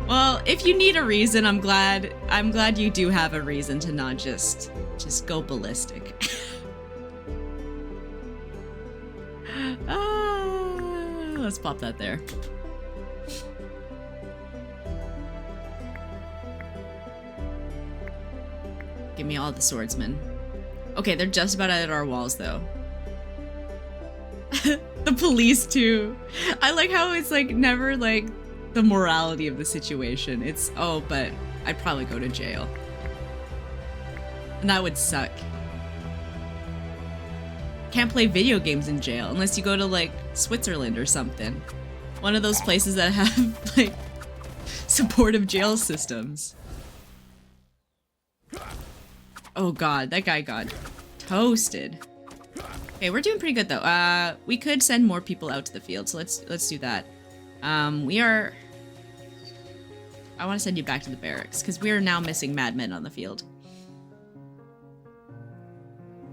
Well, if you need a reason, I'm glad you do have a reason to not just go ballistic. Let's pop that there. Give me all the swordsmen. Okay, they're just about at our walls though. The police too. I like how it's like never like the morality of the situation. It's, oh, but I'd probably go to jail. And that would suck. Can't play video games in jail unless you go to like Switzerland or something. One of those places that have like supportive jail systems. Oh god, that guy got toasted. Okay, we're doing pretty good though. We could send more people out to the field, so let's do that. I want to send you back to the barracks because we are now missing madmen on the field.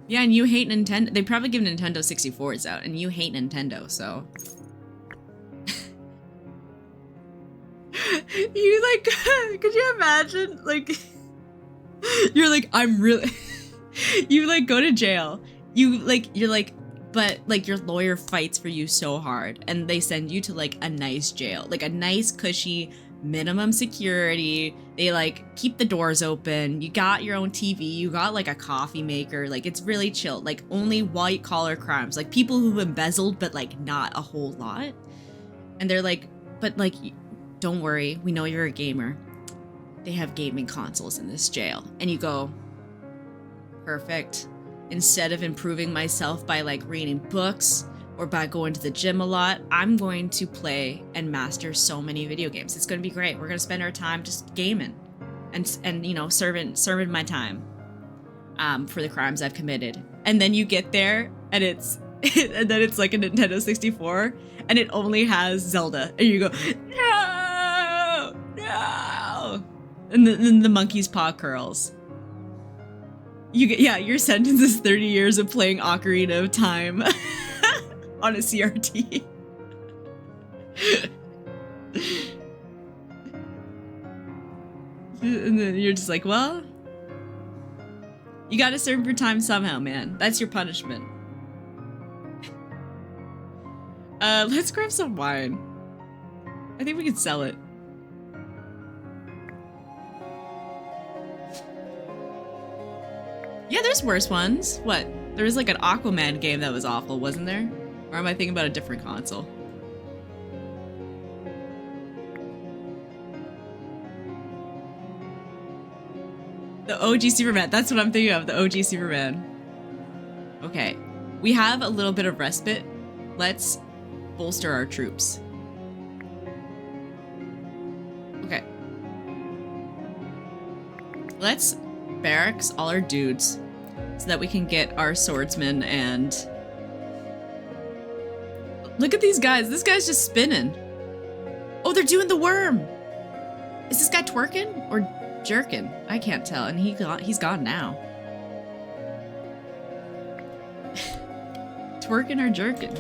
Yeah, and you hate Nintendo. They probably give Nintendo 64s out, and you hate Nintendo, so. You like, could you imagine? Like, you're like, I'm really. You like go to jail. You're like, but like your lawyer fights for you so hard, and they send you to like a nice jail, like a nice, cushy, minimum security. They like keep the doors open. You got your own TV. You got like a coffee maker. Like it's really chill. Like only white collar crimes, like people who've embezzled, but like not a whole lot. And they're like, but like, don't worry. We know you're a gamer. They have gaming consoles in this jail. And you go, perfect. Instead of improving myself by like reading books or by going to the gym a lot, I'm going to play and master so many video games. It's going to be great. We're going to spend our time just gaming and you know, serving my time for the crimes I've committed. And then you get there and it's and then it's like a Nintendo 64 and it only has Zelda. And you go, no, no. And then the monkey's paw curls. You get, yeah, your sentence is 30 years of playing Ocarina of Time on a CRT. And then you're just like, well, you gotta serve your time somehow, man. That's your punishment. Let's grab some wine. I think we can sell it. Yeah, there's worse ones. What? There was like an Aquaman game that was awful, wasn't there? Or am I thinking about a different console? The OG Superman. That's what I'm thinking of. The OG Superman. Okay. We have a little bit of respite. Let's bolster our troops. Okay. Let's barracks all our dudes so that we can get our swordsmen and look at these guys. This guy's just spinning. Oh, they're doing the worm. Is this guy twerking or jerking? I can't tell. And he's gone now. Twerking or jerking?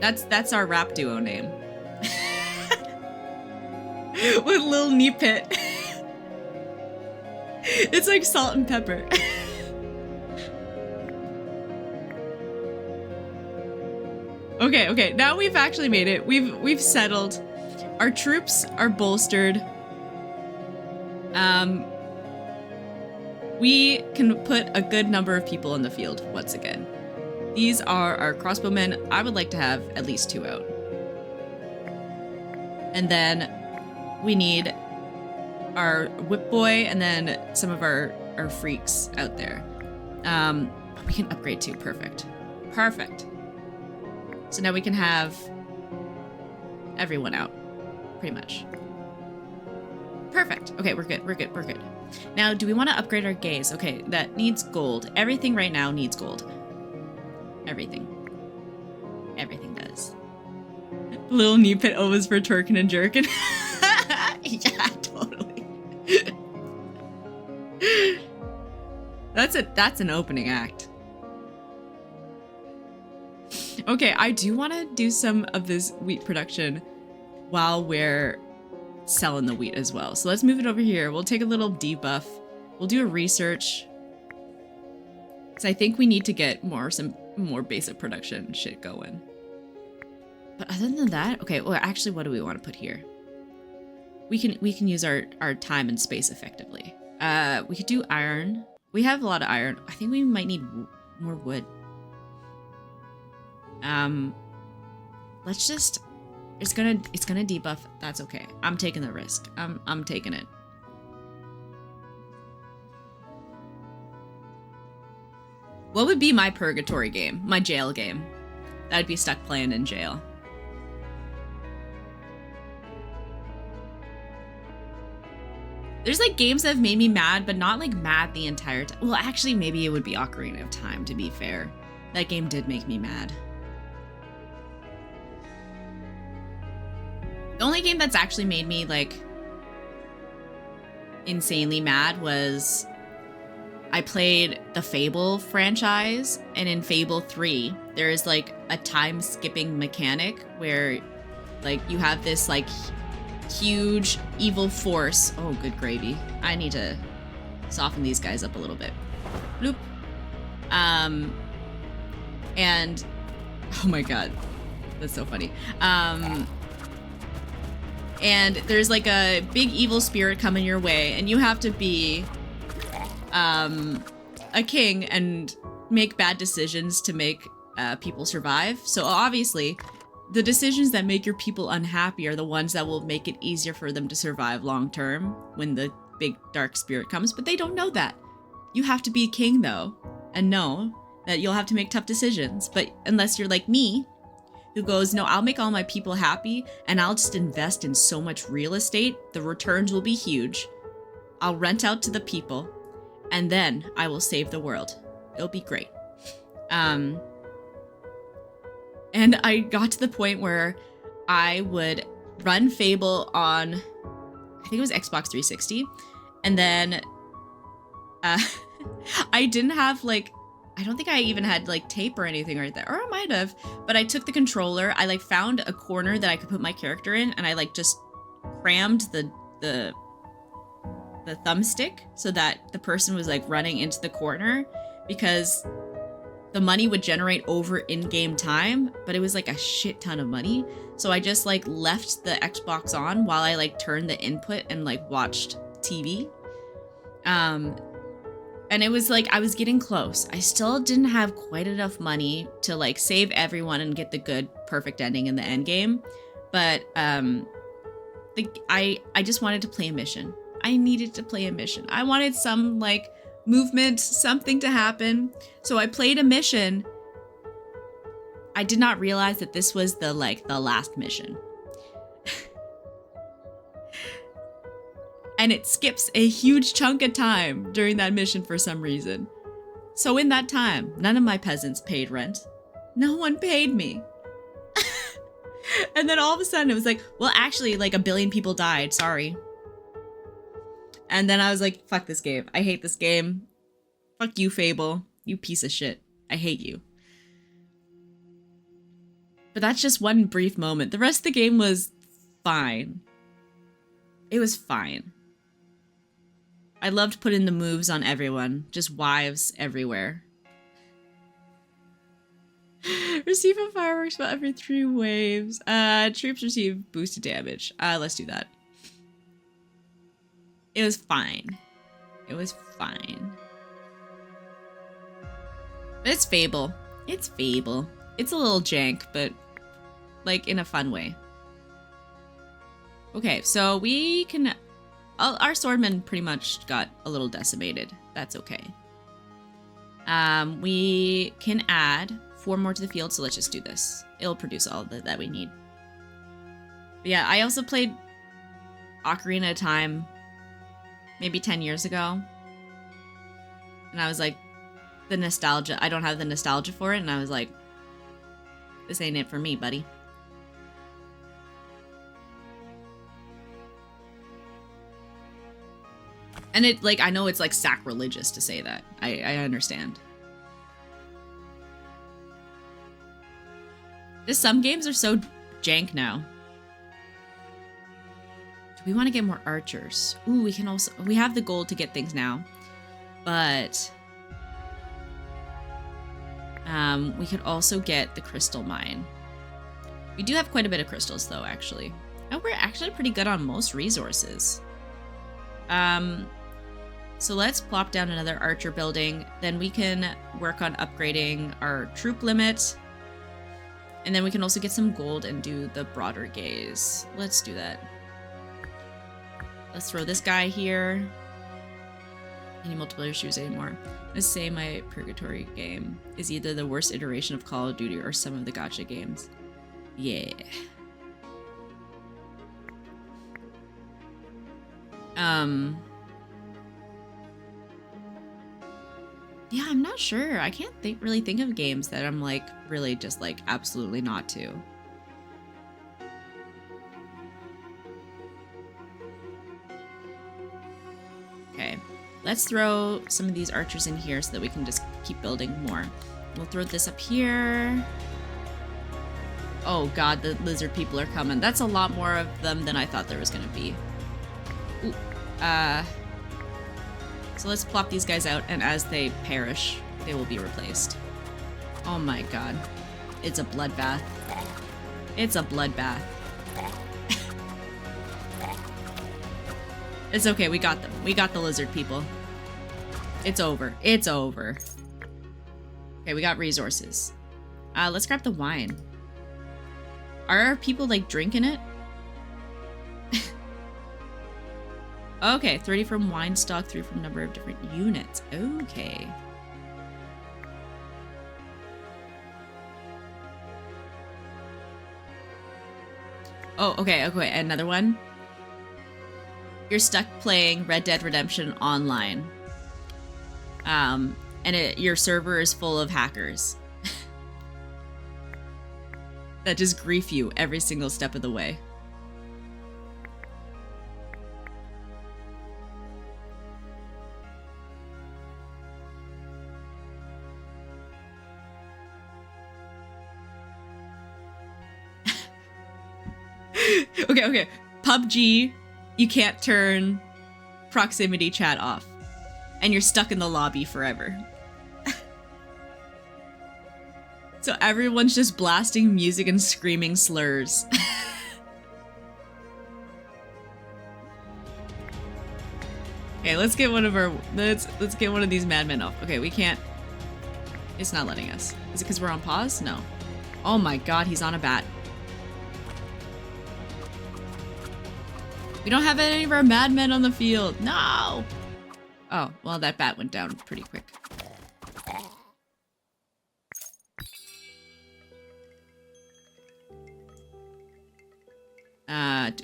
That's our rap duo name. With Lil Knee Pit. It's like salt and pepper. Okay, now we've actually made it. We've settled. Our troops are bolstered. We can put a good number of people in the field once again. These are our crossbowmen. I would like to have at least 2 out. And then we need our whip boy and then some of our freaks out there. We can upgrade too. Perfect. So now we can have everyone out, pretty much. Perfect. Okay, we're good. Now, do we want to upgrade our gaze? Okay, that needs gold. Everything right now needs gold. Everything does. Little knee pit always for twerking and jerking. Yeah, totally. That's an opening act. Okay, I do want to do some of this wheat production while we're selling the wheat as well. So let's move it over here. We'll take a little debuff. We'll do a research. Because I think we need to get some more basic production shit going. But other than that, okay, well actually what do we want to put here? We can use our time and space effectively. We could do iron. We have a lot of iron. I think we might need more wood. Let's just It's gonna debuff. That's okay. I'm taking the risk. I'm taking it. What would be my purgatory game? My jail game? That would be stuck playing in jail. There's like games that have made me mad, but not like mad the entire time. Well, actually, maybe it would be Ocarina of Time, to be fair. That game did make me mad. The only game that's actually made me like insanely mad was I played the Fable franchise, and in Fable 3, there is like a time skipping mechanic where like you have this like huge evil force. Oh, good gravy. I need to soften these guys up a little bit. Bloop. And oh my god, that's so funny. And there's like a big evil spirit coming your way, and you have to be a king and make bad decisions to make people survive. So obviously, the decisions that make your people unhappy are the ones that will make it easier for them to survive long term when the big dark spirit comes, but they don't know that. You have to be king though, and know that you'll have to make tough decisions. But unless you're like me, who goes, no, I'll make all my people happy and I'll just invest in so much real estate, the returns will be huge. I'll rent out to the people, and then I will save the world. It'll be great. And I got to the point where I would run Fable on, I think it was Xbox 360. And then I didn't have like, I don't think I even had like tape or anything right there. Or I might have, but I took the controller. I like found a corner that I could put my character in, and I like just crammed the thumbstick so that the person was like running into the corner, because the money would generate over in-game time, but it was like a shit ton of money. So I just like left the Xbox on while I like turned the input and like watched TV. And it was like I was getting close. I still didn't have quite enough money to like save everyone and get the good perfect ending in the end game. But I just wanted to play a mission. I needed to play a mission. I wanted some like movement, something to happen. So I played a mission. I did not realize that this was the last mission. And it skips a huge chunk of time during that mission for some reason. So in that time, none of my peasants paid rent. No one paid me. And then all of a sudden it was like, well, actually like 1 billion people died, sorry. And then I was like, fuck this game. I hate this game. Fuck you, Fable. You piece of shit. I hate you. But that's just one brief moment. The rest of the game was fine. It was fine. I loved putting the moves on everyone. Just wives everywhere. Receive a fireworks spell every 3 waves. Troops receive boosted damage. Let's do that. It was fine. It was fine. But it's Fable. It's Fable. It's a little jank, but like in a fun way. Okay, so we can... our swordman pretty much got a little decimated. That's okay. We can add 4 more to the field, so let's just do this. It'll produce all that we need. But yeah, I also played Ocarina of Time maybe 10 years ago. And I was like, the nostalgia. I don't have the nostalgia for it, and I was like, this ain't it for me, buddy. And it, like, I know it's, like, sacrilegious to say that. I understand. Just some games are so jank now. Do we want to get more archers? Ooh, we can also... We have the gold to get things now. But... we could also get the crystal mine. We do have quite a bit of crystals, though, actually. And we're actually pretty good on most resources. So let's plop down another archer building. Then we can work on upgrading our troop limit. And then we can also get some gold and do the broader gaze. Let's do that. Let's throw this guy here. Any multiplayer shoes anymore. Let's say my purgatory game is either the worst iteration of Call of Duty or some of the gacha games. Yeah. Yeah, I'm not sure. I can't really think of games that I'm like really just like absolutely not to. Okay, let's throw some of these archers in here so that we can just keep building more. We'll throw this up here. Oh god, the lizard people are coming. That's a lot more of them than I thought there was gonna be. Ooh, so let's plop these guys out, and as they perish, they will be replaced. Oh my god. It's a bloodbath. It's a bloodbath. It's okay, we got them. We got the lizard people. It's over. It's over. Okay, we got resources. Let's grab the wine. Are our people, like, drinking it? Okay, 30 from wine stock, 3 from number of different units. Okay. Oh, okay, another one. You're stuck playing Red Dead Redemption online. And your server is full of hackers. That just grief you every single step of the way. Okay. PUBG, you can't turn proximity chat off. And you're stuck in the lobby forever. So everyone's just blasting music and screaming slurs. Okay, let's get one of our let's get one of these madmen off. Okay, we can't. It's not letting us. Is it because we're on pause? No. Oh my god, he's on a bat. We don't have any of our madmen on the field. No! Oh, well, that bat went down pretty quick.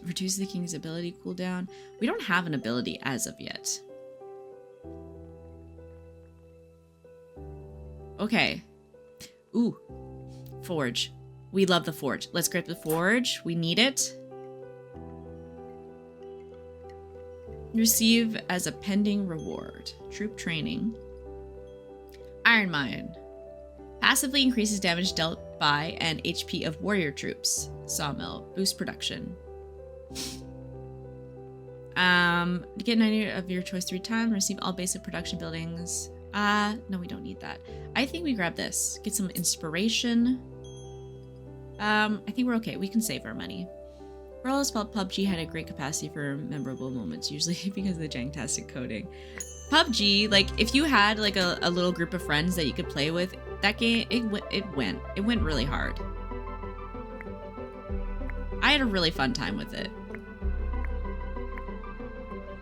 Reduce the king's ability cooldown. We don't have an ability as of yet. Okay. Ooh. Forge. We love the forge. Let's grab the forge. We need it. Receive as a pending reward. Troop training. Iron Mine. Passively increases damage dealt by and HP of warrior troops. Sawmill. Boost production. Get 90 of your choice 3 times. Receive all basic production buildings. No, we don't need that. I think we grab this. Get some inspiration. I think we're okay. We can save our money. For all else felt, PUBG had a great capacity for memorable moments, usually because of the janktastic coding. PUBG, like, if you had, like, a little group of friends that you could play with, that game, it went really hard. I had a really fun time with it.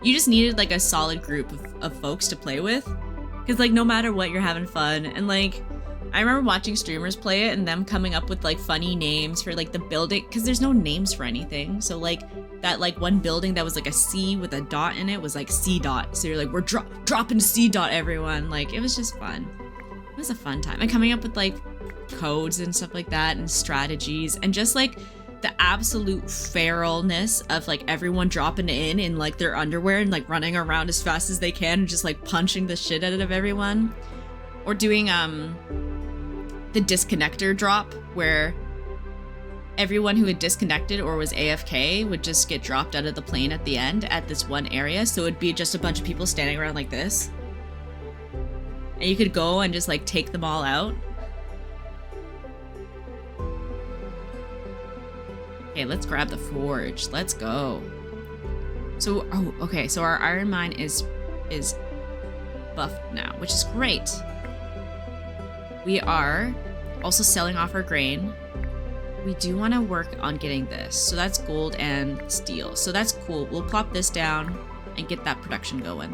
You just needed, like, a solid group of folks to play with. Because, like, no matter what, you're having fun. And, like, I remember watching streamers play it and them coming up with, like, funny names for, like, the building. Because there's no names for anything. So, like, that, like, one building that was, like, a C with a dot in it was, like, C dot. So you're like, we're dropping C dot, everyone. Like, it was just fun. It was a fun time. And coming up with, like, codes and stuff like that and strategies. And just, like, the absolute feralness of, like, everyone dropping in like, their underwear and, like, running around as fast as they can and just, like, punching the shit out of everyone. Or doing, the disconnector drop, where everyone who had disconnected or was AFK would just get dropped out of the plane at the end at this one area. So it'd be just a bunch of people standing around like this. And you could go and just, like, take them all out. Okay, let's grab the forge. Let's go. So, oh, okay. So our iron mine is buffed now, which is great. We are also selling off our grain. we do want to work on getting this. So that's gold and steel. So that's cool. We'll plop this down and get that production going.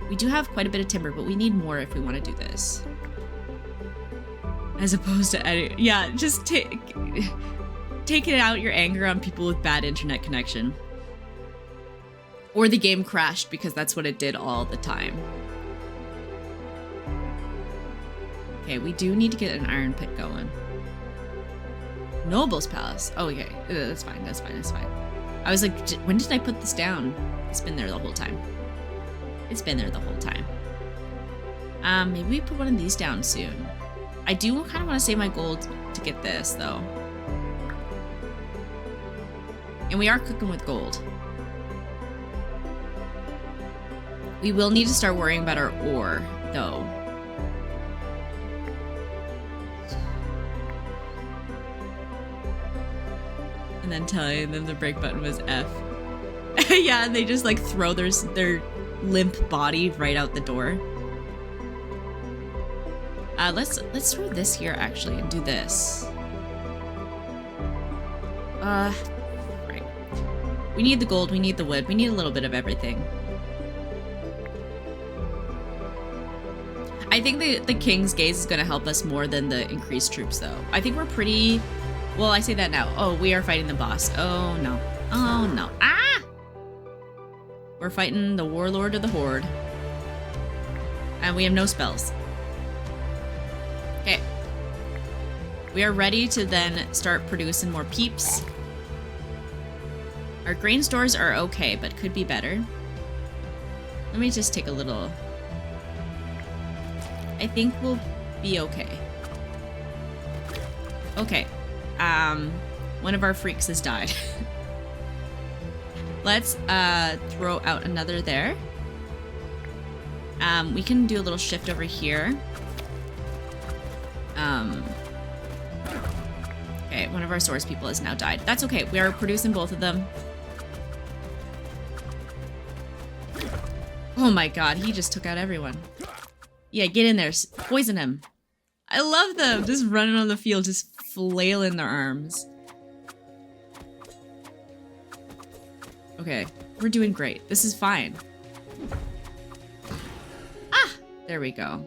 We do have quite a bit of timber, but we need more if we want to do this. As opposed to, yeah, just taking out your anger on people with bad internet connection. Or the game crashed, because that's what it did all the time. Okay, we do need to get an iron pit going. Noble's Palace. Oh, okay. That's fine, that's fine, that's fine. I was like, when did I put this down? It's been there the whole time. It's been there the whole time. Maybe we put one of these down soon. I do kind of want to save my gold to get this, though. And we are cooking with gold. We will need to start worrying about our ore, though. And then telling them the break button was F. Yeah, and they just like throw their limp body right out the door. Let's throw this here actually and do this. Right. We need the gold, we need the wood, we need a little bit of everything. I think the King's Gaze is gonna help us more than the increased troops though. I think we're pretty, well, I say that now. Oh, we are fighting the boss. Oh no. Oh no. Ah! We're fighting the warlord of the horde. And we have no spells. Okay. We are ready to then start producing more peeps. Our grain stores are okay, but could be better. Let me just take a little... I think we'll be okay. Okay. One of our freaks has died. Let's throw out another there. We can do a little shift over here. Okay, one of our source people has now died. That's okay. We are producing both of them. Oh my god, he just took out everyone. Yeah, get in there. Poison him. I love them. Just running on the field, just flailing their arms. Okay, we're doing great. This is fine. Ah! There we go.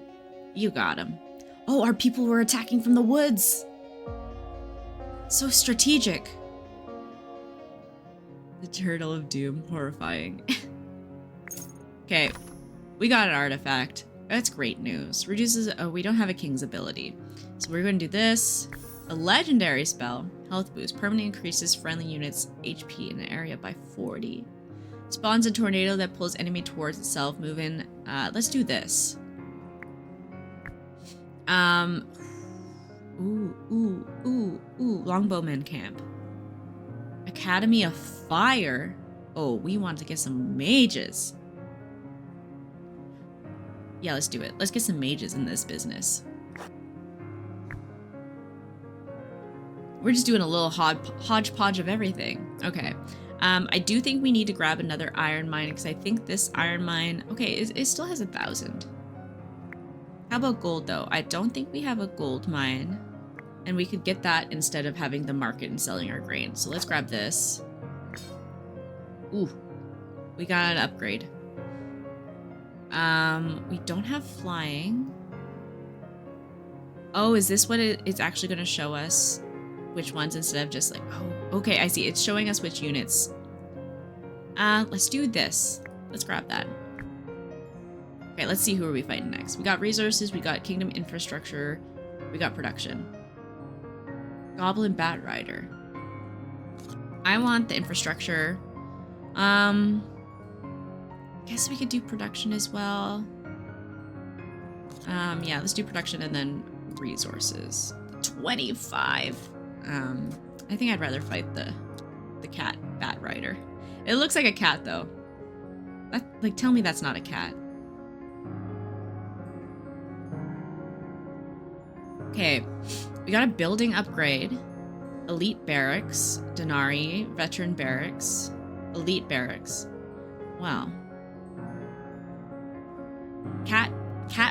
You got him. Oh, our people were attacking from the woods. So strategic. The Turtle of Doom. Horrifying. Okay, we got an artifact. That's great news. Reduces... Oh, we don't have a king's ability. So we're going to do this. A legendary spell. Health boost. Permanently increases friendly units' HP in an area by 40. Spawns a tornado that pulls enemy towards itself. Moving. Let's do this. Ooh. Longbowman camp. Academy of Fire. Oh, we want to get some mages. Yeah, let's do it. Let's get some mages in this business. We're just doing a little hodgepodge of everything. Okay. I do think we need to grab another iron mine because I think this iron mine... Okay, it still has 1,000. How about gold, though? I don't think we have a gold mine. And we could get that instead of having the market and selling our grain. So let's grab this. Ooh. We got an upgrade. We don't have flying. Oh, is this what it's actually going to show us? Which ones instead of just like, oh, okay, I see. It's showing us which units. Let's do this. Let's grab that. Okay, let's see who are we fighting next. We got resources, we got kingdom infrastructure, we got production. Goblin Bat Rider. I want the infrastructure. Guess we could do production as well. Yeah, let's do production and then resources. 25. I think I'd rather fight the cat bat rider. It looks like a cat though. Like, tell me that's not a cat. Okay, we got a building upgrade. Elite barracks, Denari, veteran barracks, elite barracks. Wow. Cat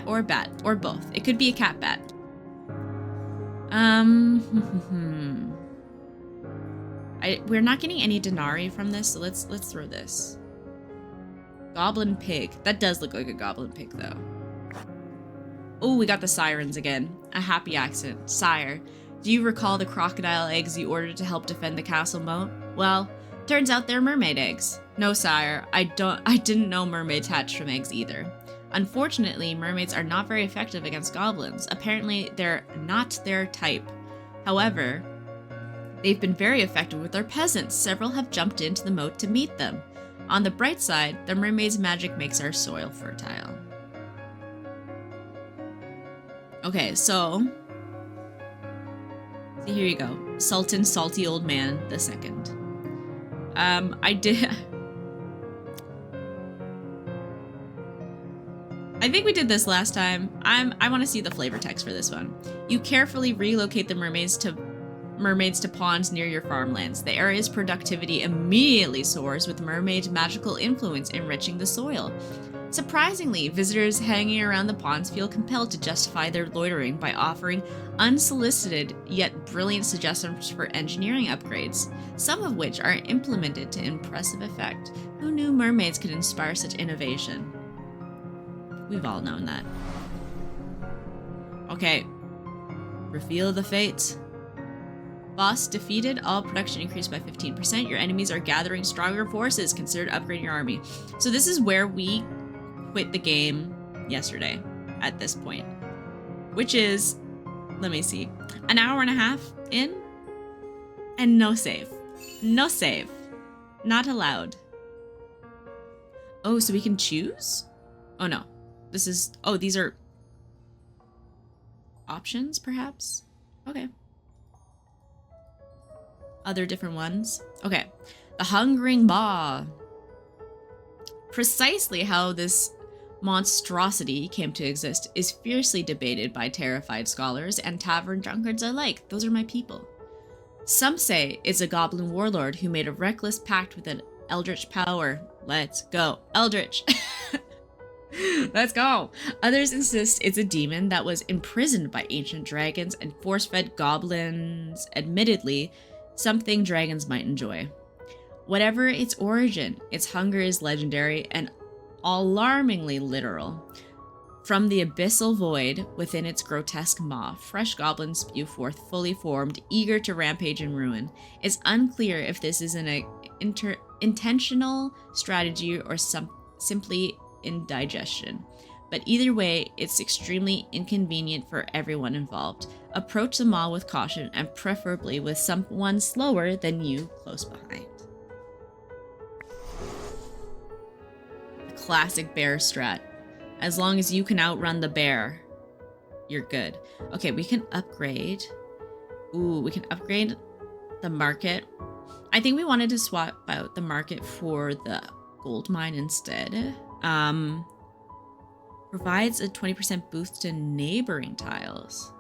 or bat, or both. It could be a cat bat. We're not getting any denarii from this, so let's throw this. Goblin pig. That does look like a goblin pig, though. Oh, we got the sirens again. A happy accident. Sire, do you recall the crocodile eggs you ordered to help defend the castle moat? Well, turns out they're mermaid eggs. No, sire, I didn't know mermaids hatched from eggs either. Unfortunately, mermaids are not very effective against goblins. Apparently, they're not their type. However, they've been very effective with our peasants. Several have jumped into the moat to meet them. On the bright side, the mermaid's magic makes our soil fertile. Okay, so here you go. Sultan Salty Old Man the Second. I think we did this last time. I want to see the flavor text for this one. You carefully relocate the mermaids to ponds near your farmlands. The area's productivity immediately soars with mermaid magical influence enriching the soil. Surprisingly, visitors hanging around the ponds feel compelled to justify their loitering by offering unsolicited yet brilliant suggestions for engineering upgrades, some of which are implemented to impressive effect. Who knew mermaids could inspire such innovation? We've all known that. Okay. Reveal the fate. Boss defeated. All production increased by 15%. Your enemies are gathering stronger forces. Consider upgrading your army. So this is where we quit the game yesterday at this point. Which is, let me see, an hour and a half in? And no save. No save. Not allowed. Oh, so we can choose? Oh no. This is, oh, these are options, perhaps? Okay. Other different ones. Okay. The Hungering Maw. Precisely how this monstrosity came to exist is fiercely debated by terrified scholars and tavern drunkards alike. Those are my people. Some say it's a goblin warlord who made a reckless pact with an eldritch power. Let's go. Eldritch. Let's go. Others insist it's a demon that was imprisoned by ancient dragons and force-fed goblins, admittedly, something dragons might enjoy. Whatever its origin, its hunger is legendary and alarmingly literal. From the abyssal void within its grotesque maw, fresh goblins spew forth fully formed, eager to rampage and ruin. It's unclear if this is an intentional strategy or simply indigestion. But either way, it's extremely inconvenient for everyone involved. Approach the maw with caution and preferably with someone slower than you close behind. The classic bear strat. As long as you can outrun the bear, you're good. Okay, we can upgrade. Ooh, we can upgrade the market. I think we wanted to swap out the market for the gold mine instead. Provides a 20% boost to neighboring tiles.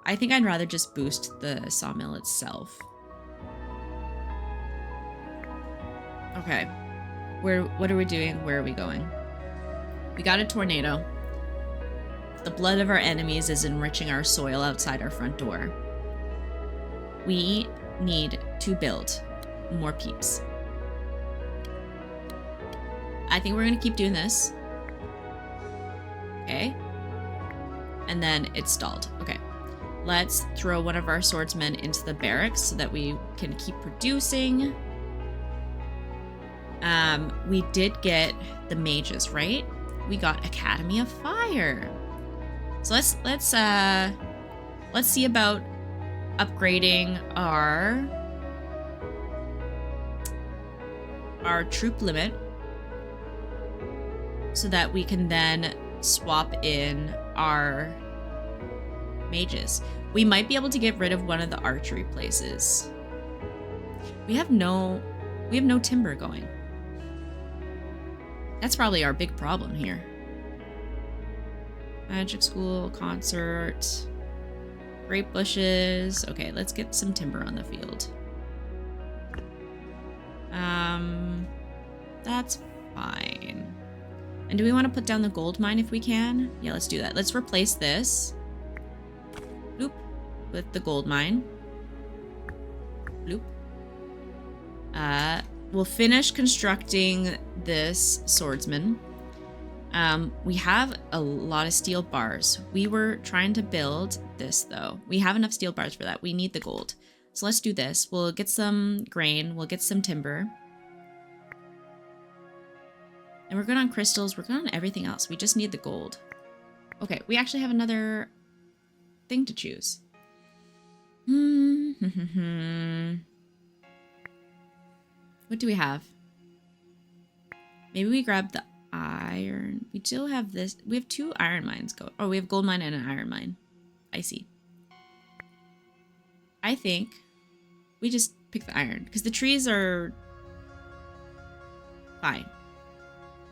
I think I'd rather just boost the sawmill itself. Okay. What are we doing? Where are we going? We got a tornado. The blood of our enemies is enriching our soil outside our front door. We need to build more peeps. I think we're gonna keep doing this. Okay. And then it's stalled. Okay. Let's throw one of our swordsmen into the barracks so that we can keep producing. We did get the mages, right? We got Academy of Fire. So let's see about upgrading our troop limit so that we can then swap in our mages. We might be able to get rid of one of the archery places. We have no timber going. That's probably our big problem here. Magic school, concert, grape bushes. Okay, let's get some timber on the field. That's fine. And do we want to put down the gold mine if we can? Yeah, let's do that. Let's replace this. Oop. with the gold mine. Bloop. We'll finish constructing this swordsman. We have a lot of steel bars. We were trying to build this though. We have enough steel bars for that. We need the gold. So let's do this. We'll get some grain. We'll get some timber. And we're good on crystals. We're good on everything else. We just need the gold. Okay, we actually have another thing to choose. What do we have? Maybe we grab the iron. We still have this. We have 2 iron mines go. Oh, we have gold mine and an iron mine. I see. I think we just pick the iron because the trees are fine.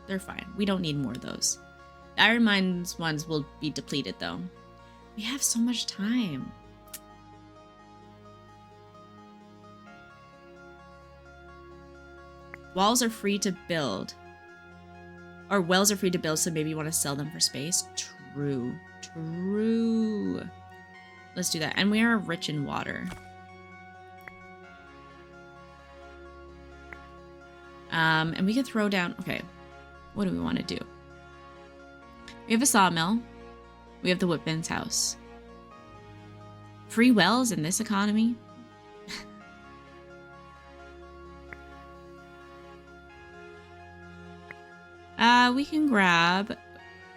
They're fine. We don't need more of those. The iron mines ones will be depleted though. We have so much time. Walls are free to build. Or wells are free to build, so maybe you want to sell them for space. True. True. Let's do that. And we are rich in water. And we can throw down... Okay. What do we want to do? We have a sawmill. We have the Whitman's house. Free wells in this economy? We can grab...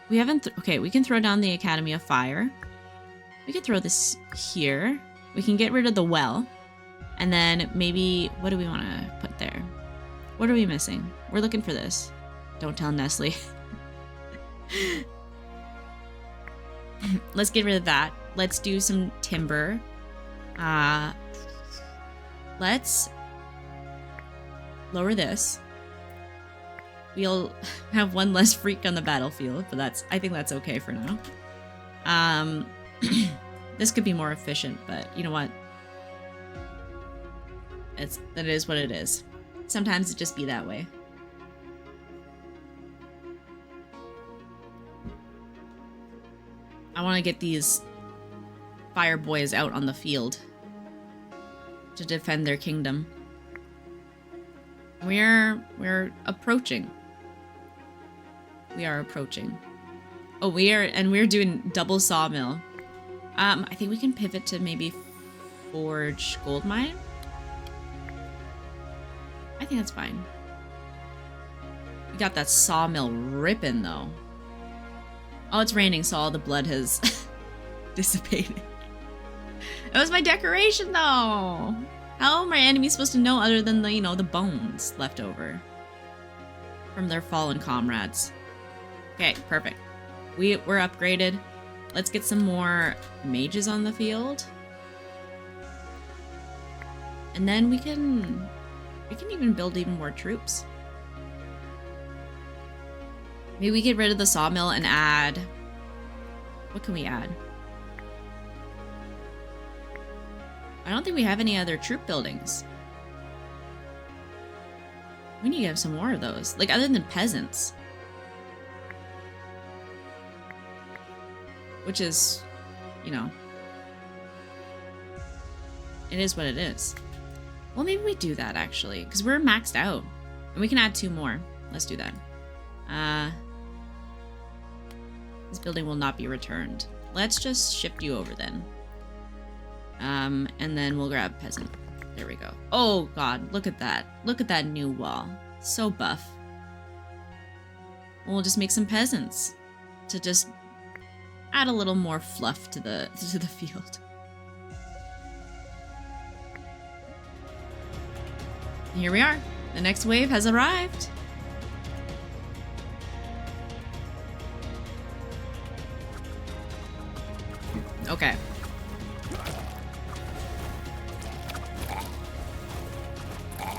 We haven't... Okay, we can throw down the Academy of Fire. We can throw this here. We can get rid of the well. And then maybe... What do we want to put there? What are we missing? We're looking for this. Don't tell Nestle. Let's get rid of that. Let's do some timber. Let's lower this. We'll have 1 less freak on the battlefield, but I think that's okay for now. This could be more efficient, but you know what? That is what it is. Sometimes it just be that way. I want to get these fire boys out on the field to defend their kingdom. We're approaching. We are approaching. Oh, we're doing double sawmill. I think we can pivot to maybe forge gold mine. I think that's fine. We got that sawmill ripping though. Oh, it's raining, so all the blood has dissipated. That was my decoration though. How are my enemies supposed to know other than the, the bones left over from their fallen comrades? Okay, perfect. We're upgraded. Let's get some more mages on the field. And then we can even build even more troops. Maybe we get rid of the sawmill and add... What can we add? I don't think we have any other troop buildings. We need to have some more of those. Like, other than peasants. Which is, it is what it is. Well, maybe we do that, actually. Because we're maxed out. And we can add 2 more. Let's do that. This building will not be returned. Let's just shift you over then. And then we'll grab peasant. There we go. Oh god, look at that. Look at that new wall. So buff. We'll just make some peasants to just add a little more fluff to the field. And here we are. The next wave has arrived. Okay.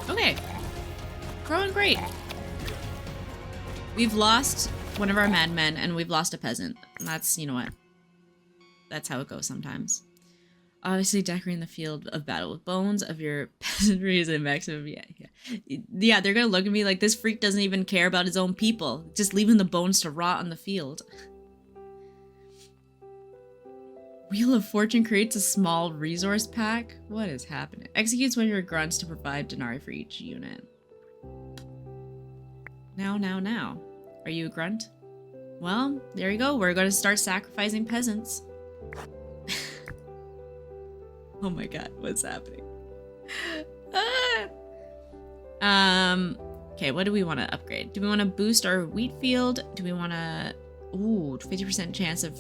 Okay. Growing great. We've lost one of our madmen and we've lost a peasant. And that's, you know what? That's how it goes sometimes. Obviously, decorating the field of battle with bones of your peasantry is a maximum. Yeah, they're gonna look at me like this freak doesn't even care about his own people. Just leaving the bones to rot on the field. Wheel of Fortune creates a small resource pack. What is happening? Executes one of your grunts to provide denarii for each unit. Now. Are you a grunt? Well, there you go. We're going to start sacrificing peasants. Oh my god, what's happening? Okay, what do we want to upgrade? Do we want to boost our wheat field? Do we want to... Ooh, 50% chance of...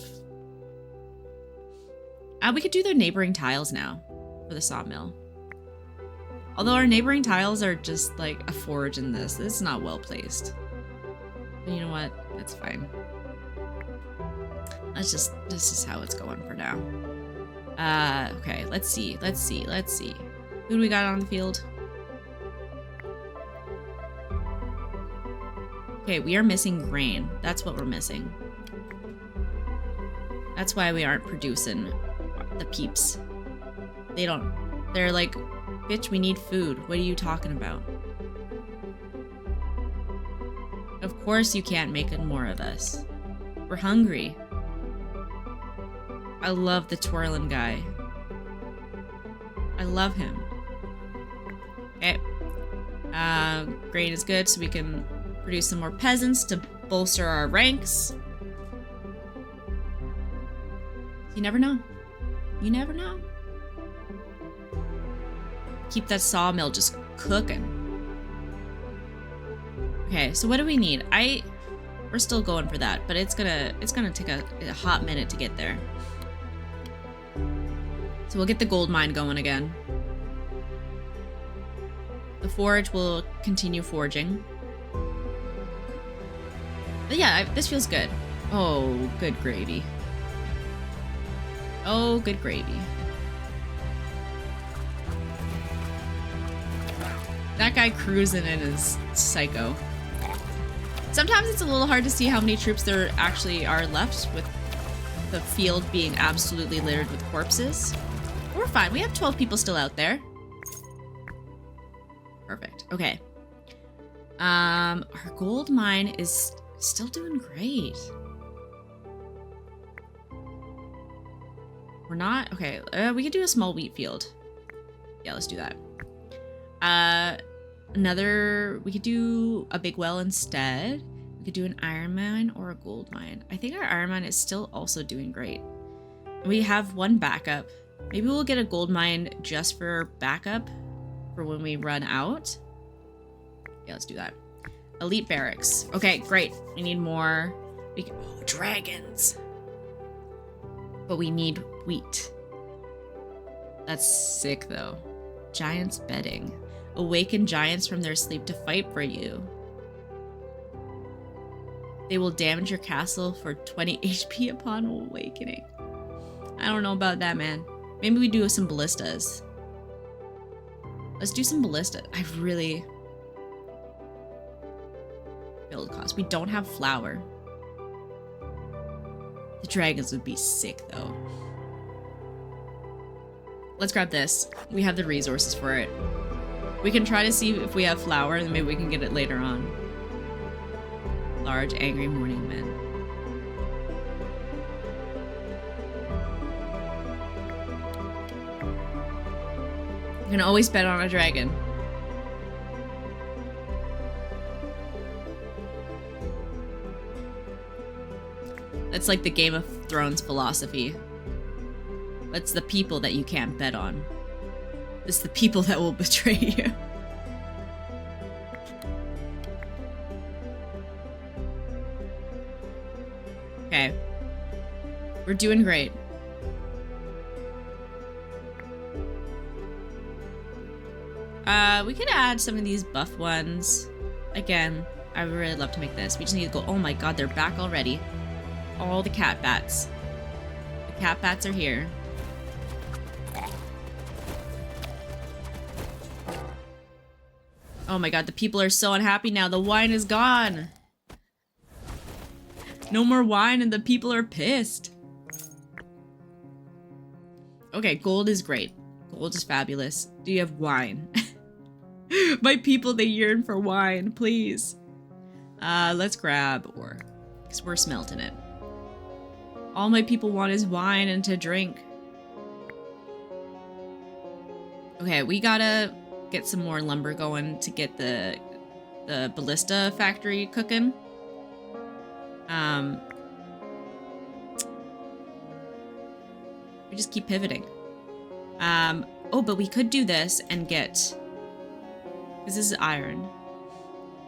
we could do the neighboring tiles now for the sawmill. Although our neighboring tiles are just like a forge in this. This is not well placed. But you know what? That's fine. This is how it's going for now. Okay, let's see. Who do we got on the field? Okay, we are missing grain. That's what we're missing. That's why we aren't producing the peeps. They're like, bitch, we need food. What are you talking about? Of course you can't make it more of us. We're hungry. I love the twirling guy. I love him. Okay. Grain is good, so we can produce some more peasants to bolster our ranks. You never know. You never know. Keep that sawmill just cooking. Okay, so what do we need? We're still going for that, but it's gonna take a hot minute to get there. So we'll get the gold mine going again. The forge will continue forging. But yeah, this feels good. Oh, good gravy. Oh, good gravy. That guy cruising in is psycho. Sometimes it's a little hard to see how many troops there actually are left, with the field being absolutely littered with corpses. We're fine. We have 12 people still out there. Perfect. Okay. Our gold mine is still doing great. We're not... Okay, we could do a small wheat field. Yeah, let's do that. We could do a big well instead. We could do an iron mine or a gold mine. I think our iron mine is still also doing great. We have one backup. Maybe we'll get a gold mine just for backup for when we run out. Yeah, let's do that. Elite barracks. Okay, great. We need more. Oh, dragons. But we need wheat. That's sick, though. Giants bedding. Awaken giants from their sleep to fight for you. They will damage your castle for 20 HP upon awakening. I don't know about that, man. Maybe we do some ballistas. Let's do some ballistas. I really... Build cost. We don't have flour. The dragons would be sick, though. Let's grab this. We have the resources for it. We can try to see if we have flour, and maybe we can get it later on. Large, angry morning men. You can always bet on a dragon. That's like the Game of Thrones philosophy. It's the people that you can't bet on. It's the people that will betray you. Okay. We're doing great. We could add some of these buff ones. Again, I would really love to make this. We just need to go. Oh my god, they're back already. All the cat bats. The cat bats are here. Oh my god, the people are so unhappy now. The wine is gone. No more wine and the people are pissed. Okay, gold is great. Gold is fabulous. Do you have wine? My people, they yearn for wine, please. Let's grab ore, because we're smelting it. All my people want is wine and to drink. Okay, we gotta get some more lumber going to get the ballista factory cooking. We just keep pivoting. Oh, but we could do this and get, because this is iron.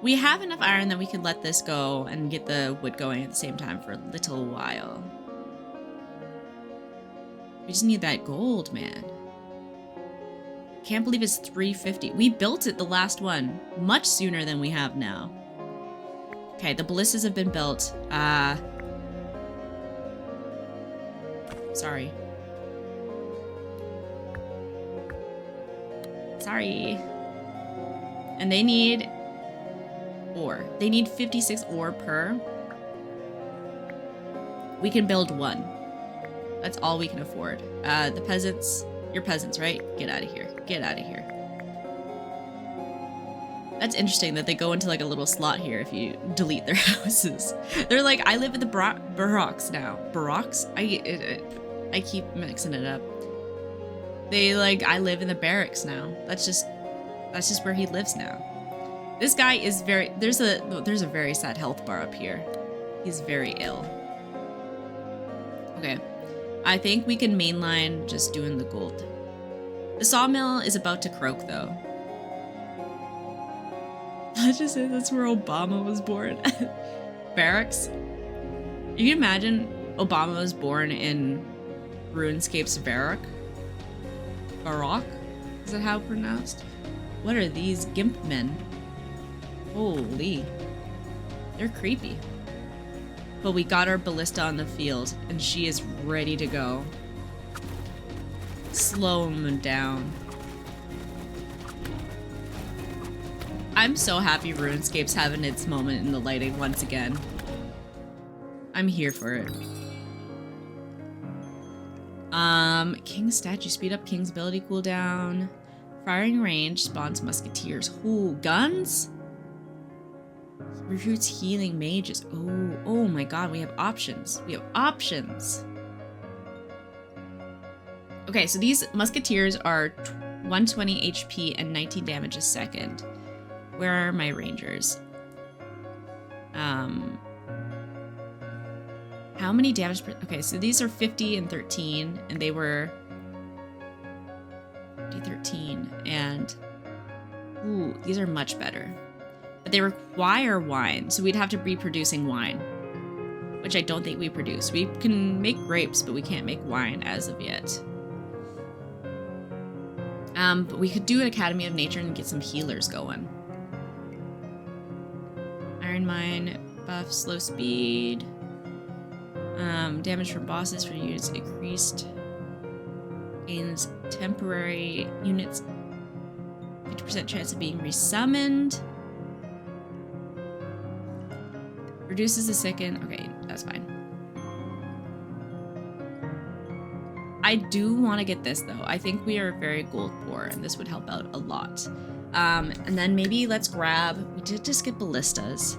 We have enough iron that we could let this go and get the wood going at the same time for a little while. We just need that gold, man. Can't believe it's 350. We built it, the last one, much sooner than we have now. Okay, the ballistas have been built. Sorry. Sorry. And they need ore. They need 56 ore per. We can build one. That's all we can afford. The peasants, you're peasants, right? Get out of here. Get out of here. That's interesting that they go into like a little slot here if you delete their houses. They're like, I live in the barracks now. Barracks? I keep mixing it up. They like, I live in the barracks now. That's just where he lives now. This guy is very, there's a very sad health bar up here. He's very ill. Okay. I think we can mainline just doing the gold. The sawmill is about to croak though. Let's just say that's where Obama was born. Barracks. You can imagine Obama was born in RuneScape's barrack. Barak? Is that how pronounced? What are these gimp men? Holy. They're creepy. But we got our ballista on the field, and she is ready to go. Slow them down. I'm so happy RuneScape's having its moment in the lighting once again. I'm here for it. King's statue. Speed up King's ability cooldown. Firing range spawns musketeers. Ooh, guns? Recruits healing mages. Oh my god, we have options. We have options. Okay, so these musketeers are 120 HP and 19 damage a second. Where are my rangers? How many damage per... Okay, so these are 50 and 13, and they were... 50, 13, and... Ooh, these are much better. But they require wine, so we'd have to be producing wine. Which I don't think we produce. We can make grapes, but we can't make wine as of yet. But we could do an Academy of Nature and get some healers going. Iron Mine, buff, slow speed. Damage from bosses for units increased. Gains temporary units. 50% chance of being resummoned. Reduces the second. Okay, that's fine. I do want to get this though. I think we are very gold poor, and this would help out a lot. And then maybe let's grab. We did just get ballistas,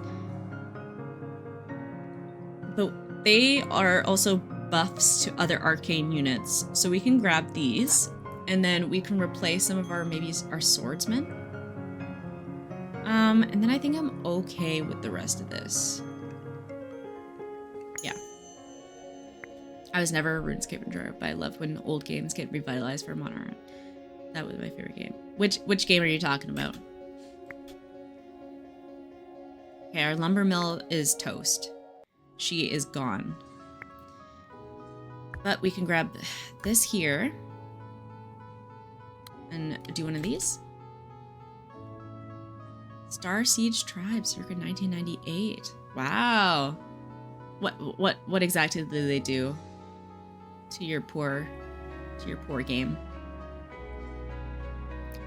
but they are also buffs to other arcane units, so we can grab these, and then we can replace some of our our swordsmen. And then I think I'm okay with the rest of this. Yeah. I was never a RuneScape enjoyer, but I love when old games get revitalized for modern. That was my favorite game. Which game are you talking about? Okay, our lumber mill is toast. She is gone. But we can grab this here and do one of these. Star Siege Tribe, circa 1998. Wow. What exactly did they do to your poor game?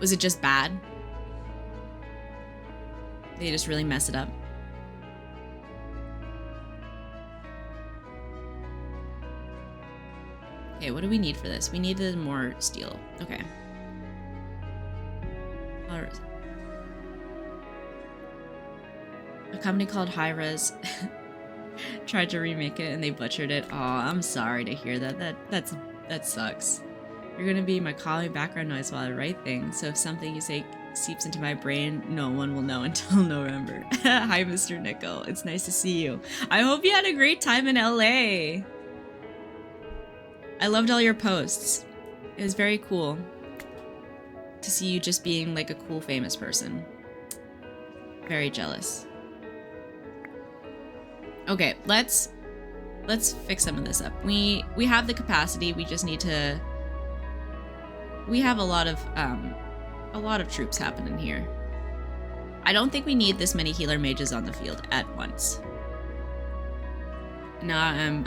Was it just bad? They just really mess it up. Okay, what do we need for this? We needed more steel. Okay. All right. A company called Hi-Res. Tried to remake it and they butchered it. Aw, I'm sorry to hear that. That sucks. You're gonna be my calming background noise while I write things, so if something you say seeps into my brain, no one will know until November. Hi, Mr. Nickel. It's nice to see you. I hope you had a great time in LA. I loved all your posts. It was very cool to see you just being like a cool famous person. Very jealous. Okay, let's fix some of this up. We have the capacity. We just need to. We have a lot of troops happening here. I don't think we need this many healer mages on the field at once. Now,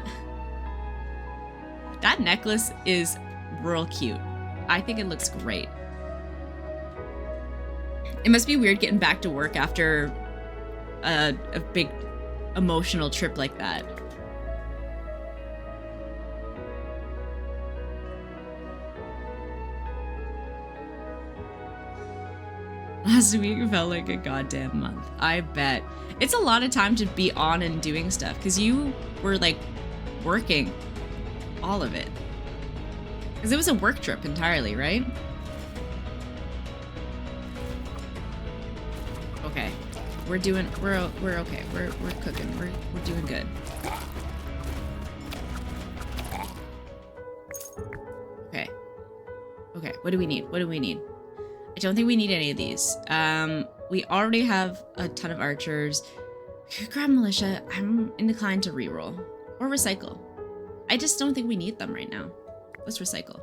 that necklace is real cute. I think it looks great. It must be weird getting back to work after a big emotional trip like that. Last week felt like a goddamn month. I bet. It's a lot of time to be on and doing stuff because you were like working all of it. Because it was a work trip entirely, right? Okay. We're okay. We're cooking. We're doing good. Okay. Okay, what do we need? What do we need? I don't think we need any of these. We already have a ton of archers. Grab militia. I'm inclined to reroll. Or recycle. I just don't think we need them right now. Let's recycle.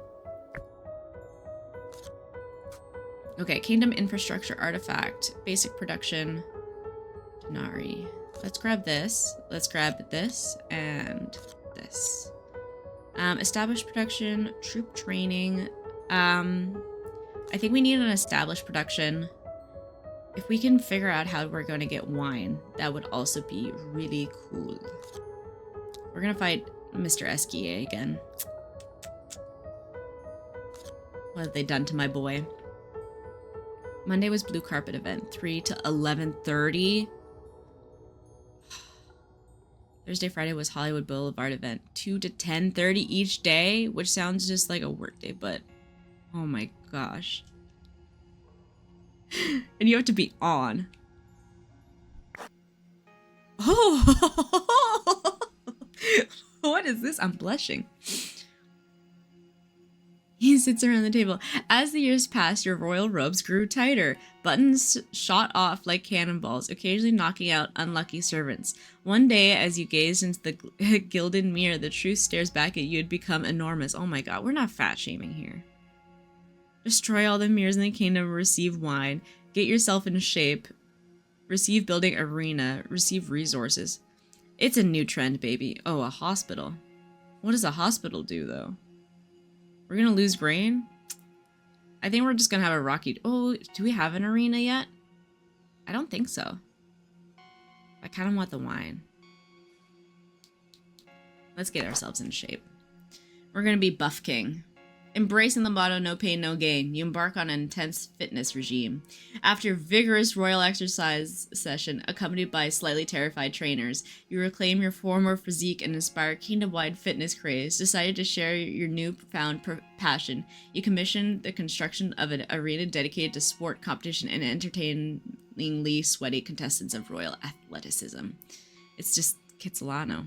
Okay, Kingdom Infrastructure Artifact. Basic Production. Denari. Let's grab this. Let's grab this and this. Established Production. Troop Training. I think we need an established production. If we can figure out how we're going to get wine, that would also be really cool. We're going to fight Mr. Esquier again. What have they done to my boy? Monday was Blue Carpet event, 3 to 11:30. Thursday, Friday was Hollywood Boulevard event, 2 to 10:30 each day, which sounds just like a work day, but oh my gosh. And you have to be on. Oh! What is this? I'm blushing. He sits around the table. As the years passed, your royal robes grew tighter. Buttons shot off like cannonballs, occasionally knocking out unlucky servants. One day, as you gazed into the gilded mirror, the truth stares back at you and become enormous. Oh my god, we're not fat shaming here. Destroy all the mirrors in the kingdom, receive wine, get yourself in shape, receive building arena, receive resources. It's a new trend, baby. Oh, a hospital. What does a hospital do, though? We're gonna lose grain? I think we're just gonna have a rocky... Oh, do we have an arena yet? I don't think so. I kind of want the wine. Let's get ourselves in shape. We're gonna be Buff King. Embracing the motto, no pain, no gain, you embark on an intense fitness regime. After a vigorous royal exercise session, accompanied by slightly terrified trainers, you reclaim your former physique and inspire kingdom-wide fitness craze. Decided to share your newfound passion. You commissioned the construction of an arena dedicated to sport, competition, and entertainingly sweaty contestants of royal athleticism. It's just Kitsilano.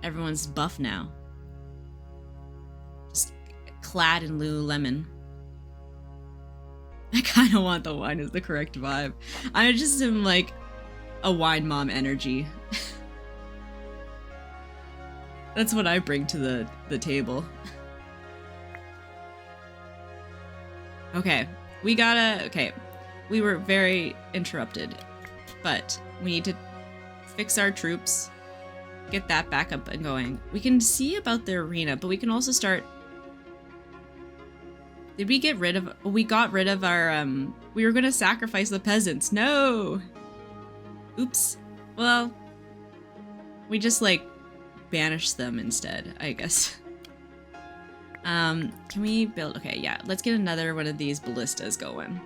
Everyone's buff now. Clad in Lululemon. I kind of want the wine as the correct vibe. I just am like a wine mom energy. That's what I bring to the table. Okay, we were very interrupted, but we need to fix our troops, get that back up and going. We can see about the arena, but we can also start. Did we get rid of... We got rid of our, we were gonna sacrifice the peasants. No! Oops. Well, we just, like, banished them instead, I guess. Can we build... Okay, yeah. Let's get another one of these ballistas going.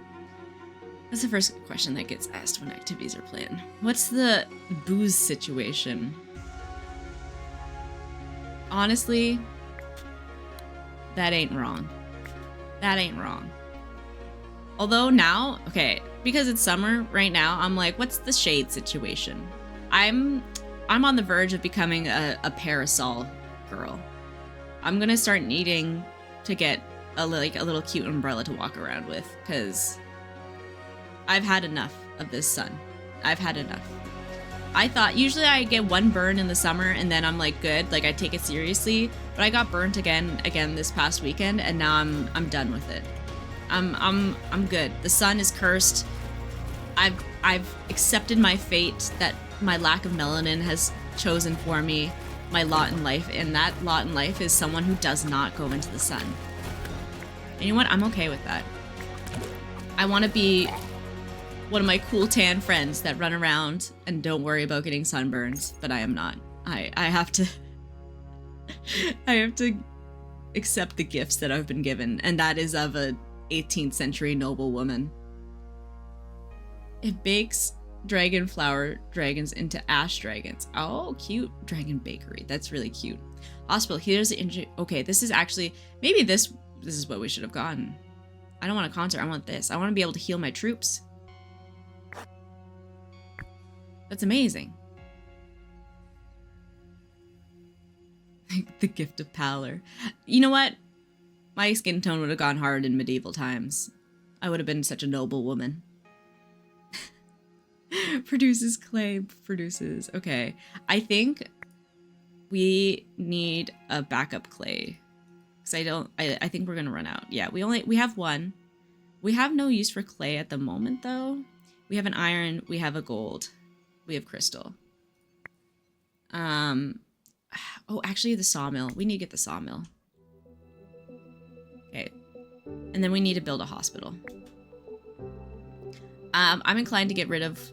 That's the first question that gets asked when activities are planned. What's the booze situation? Honestly, that ain't wrong. That ain't wrong. Although now, okay, because it's summer right now, I'm like, what's the shade situation? I'm on the verge of becoming a parasol girl. I'm gonna start needing to get a little cute umbrella to walk around with, because I've had enough of this sun. I've had enough. I thought usually I get one burn in the summer and then I'm like good, like I take it seriously, but I got burnt again this past weekend, and now I'm done with it. I'm good. The sun is cursed. I've accepted my fate that my lack of melanin has chosen for me, my lot in life, and that lot in life is someone who does not go into the sun. And you know what? I'm okay with that. I want to be one of my cool tan friends that run around and don't worry about getting sunburns, but I am not. I have to I have to accept the gifts that I've been given, and that is of a 18th century noble woman. It bakes dragon flower dragons into ash dragons. Oh, cute. Dragon bakery. That's really cute. Hospital. Here's the injury. Okay, this is actually, maybe this is what we should have gotten. I don't want a concert. I want this. I want to be able to heal my troops. That's amazing. The gift of pallor. You know what? My skin tone would have gone hard in medieval times. I would have been such a noble woman. Produces clay. Produces. Okay. I think we need a backup clay. Because I think we're going to run out. Yeah, we have one. We have no use for clay at the moment, though. We have an iron. We have a gold. We have crystal. Oh, actually the sawmill. We need to get the sawmill. Okay. And then we need to build a hospital. I'm inclined to get rid of...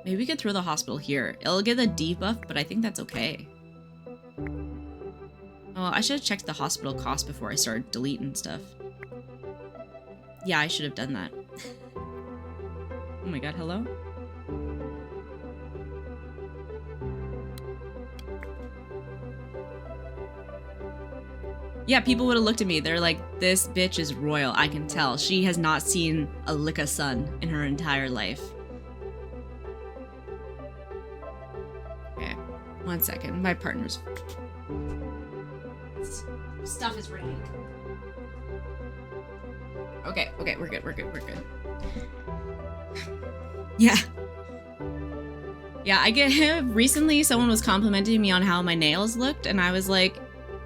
Maybe we could throw the hospital here. It'll get a debuff, but I think that's okay. Oh, I should have checked the hospital cost before I started deleting stuff. Yeah, I should have done that. Oh my god, hello? Yeah, people would have looked at me. They're like, this bitch is royal. I can tell. She has not seen a lick of sun in her entire life. Okay, 1 second. My partner's... Stuff is ringing. Okay, we're good. Yeah. Yeah, recently someone was complimenting me on how my nails looked, and I was like,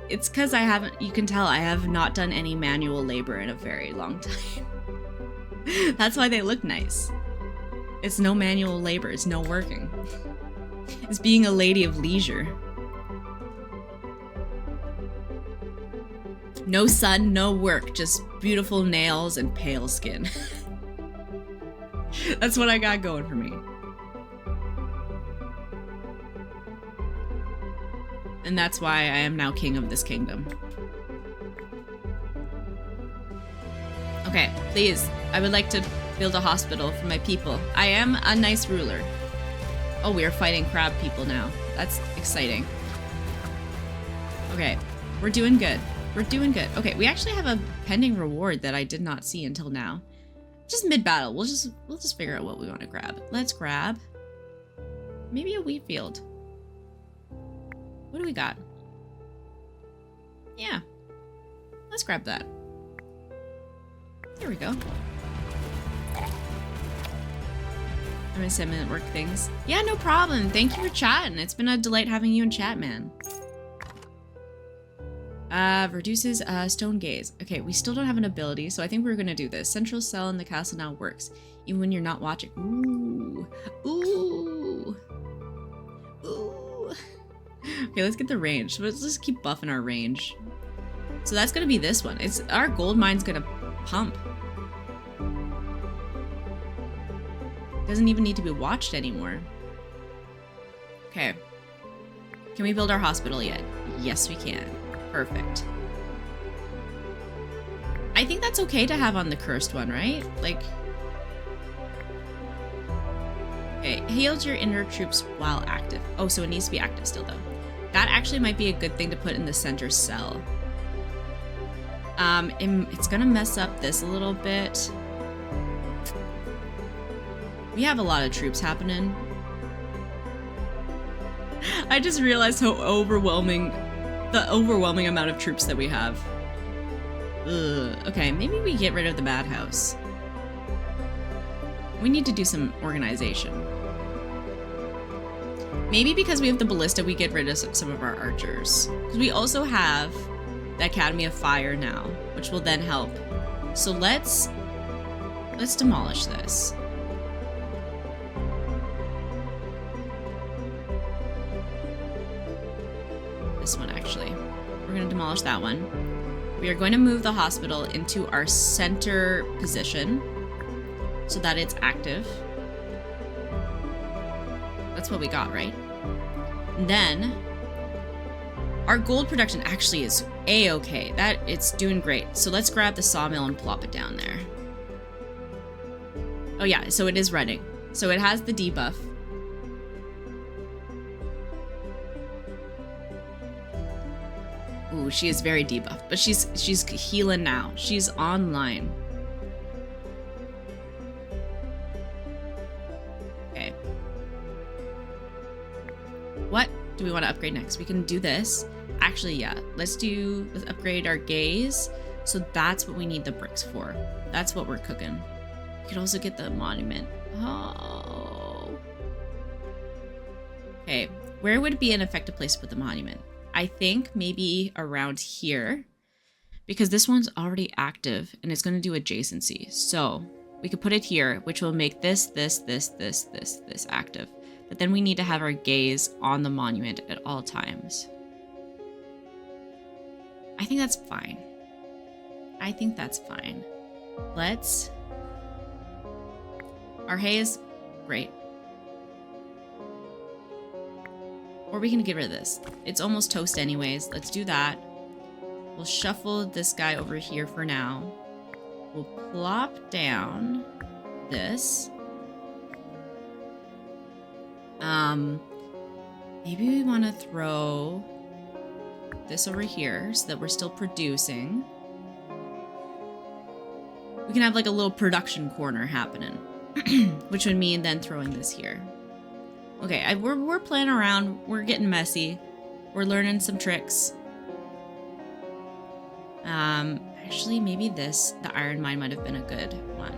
it's because you can tell I have not done any manual labor in a very long time. That's why they look nice. It's no manual labor, it's no working. It's being a lady of leisure. No sun, no work, just beautiful nails and pale skin. That's what I got going for me. And that's why I am now king of this kingdom. Okay, please. I would like to build a hospital for my people. I am a nice ruler. Oh, we are fighting crab people now. That's exciting. Okay, we're doing good. We're doing good. Okay, we actually have a pending reward that I did not see until now. Just mid-battle. We'll just figure out what we want to grab. Let's grab maybe a wheat field. What do we got? Yeah. Let's grab that. There we go. I'm gonna 7-minute work things. Yeah, no problem. Thank you for chatting. It's been a delight having you in chat, man. Reduces stone gaze. Okay, we still don't have an ability, so I think we're gonna do this. Central cell in the castle now works, even when you're not watching. Ooh. Ooh. Ooh. Okay, let's get the range. Let's just keep buffing our range. So that's gonna be this one. It's our gold mine's gonna pump. Doesn't even need to be watched anymore. Okay. Can we build our hospital yet? Yes, we can. Perfect. I think that's okay to have on the cursed one, right? Like... Okay, heals your inner troops while active. Oh, so it needs to be active still, though. That actually might be a good thing to put in the center cell. It's gonna mess up this a little bit. We have a lot of troops happening. I just realized how overwhelming amount of troops that we have. Ugh. Okay, maybe we get rid of the madhouse. We need to do some organization. Maybe because we have the ballista, we get rid of some of our archers. Because we also have the Academy of Fire now, which will then help. So let's demolish this. This one, actually. We're going to demolish that one. We are going to move the hospital into our center position so that it's active. That's what we got, right? And then our gold production actually is a-okay. It's doing great. So let's grab the sawmill and plop it down there. Oh yeah, so it is running. So it has the debuff. Ooh, she is very debuffed, but she's healing now. She's online. Okay. What do we want to upgrade next? We can do this. Actually, yeah. Let's upgrade our gaze. So that's what we need the bricks for. That's what we're cooking. We could also get the monument. Oh. Okay. Where would be an effective place to put the monument? I think maybe around here, because this one's already active and it's going to do adjacency. So we could put it here, which will make this active. But then we need to have our gaze on the monument at all times. I think that's fine. I think that's fine. Our hay is great. Or we can get rid of this. It's almost toast anyways. Let's do that. We'll shuffle this guy over here for now. We'll plop down this. Maybe we want to throw this over here so that we're still producing. We can have like a little production corner happening, which would mean then throwing this here. Okay, we're playing around. We're getting messy. We're learning some tricks. Actually, maybe the iron mine might have been a good one.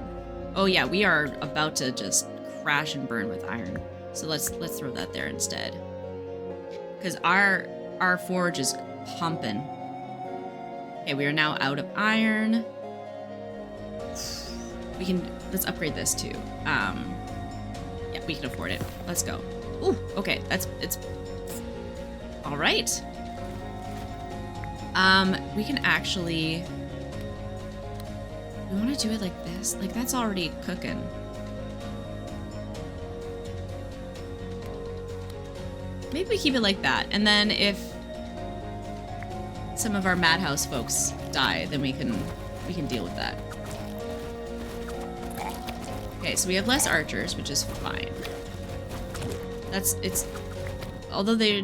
Oh yeah, we are about to just crash and burn with iron. So let's throw that there instead. Because our forge is pumping. Okay, we are now out of iron. Let's upgrade this too. Yeah, we can afford it. Let's go. Ooh, okay, it's all right. We can actually, we want to do it like this. Like that's already cooking. Maybe we keep it like that, and then if some of our madhouse folks die, then we can deal with that. Okay, so we have less archers, which is fine. Although they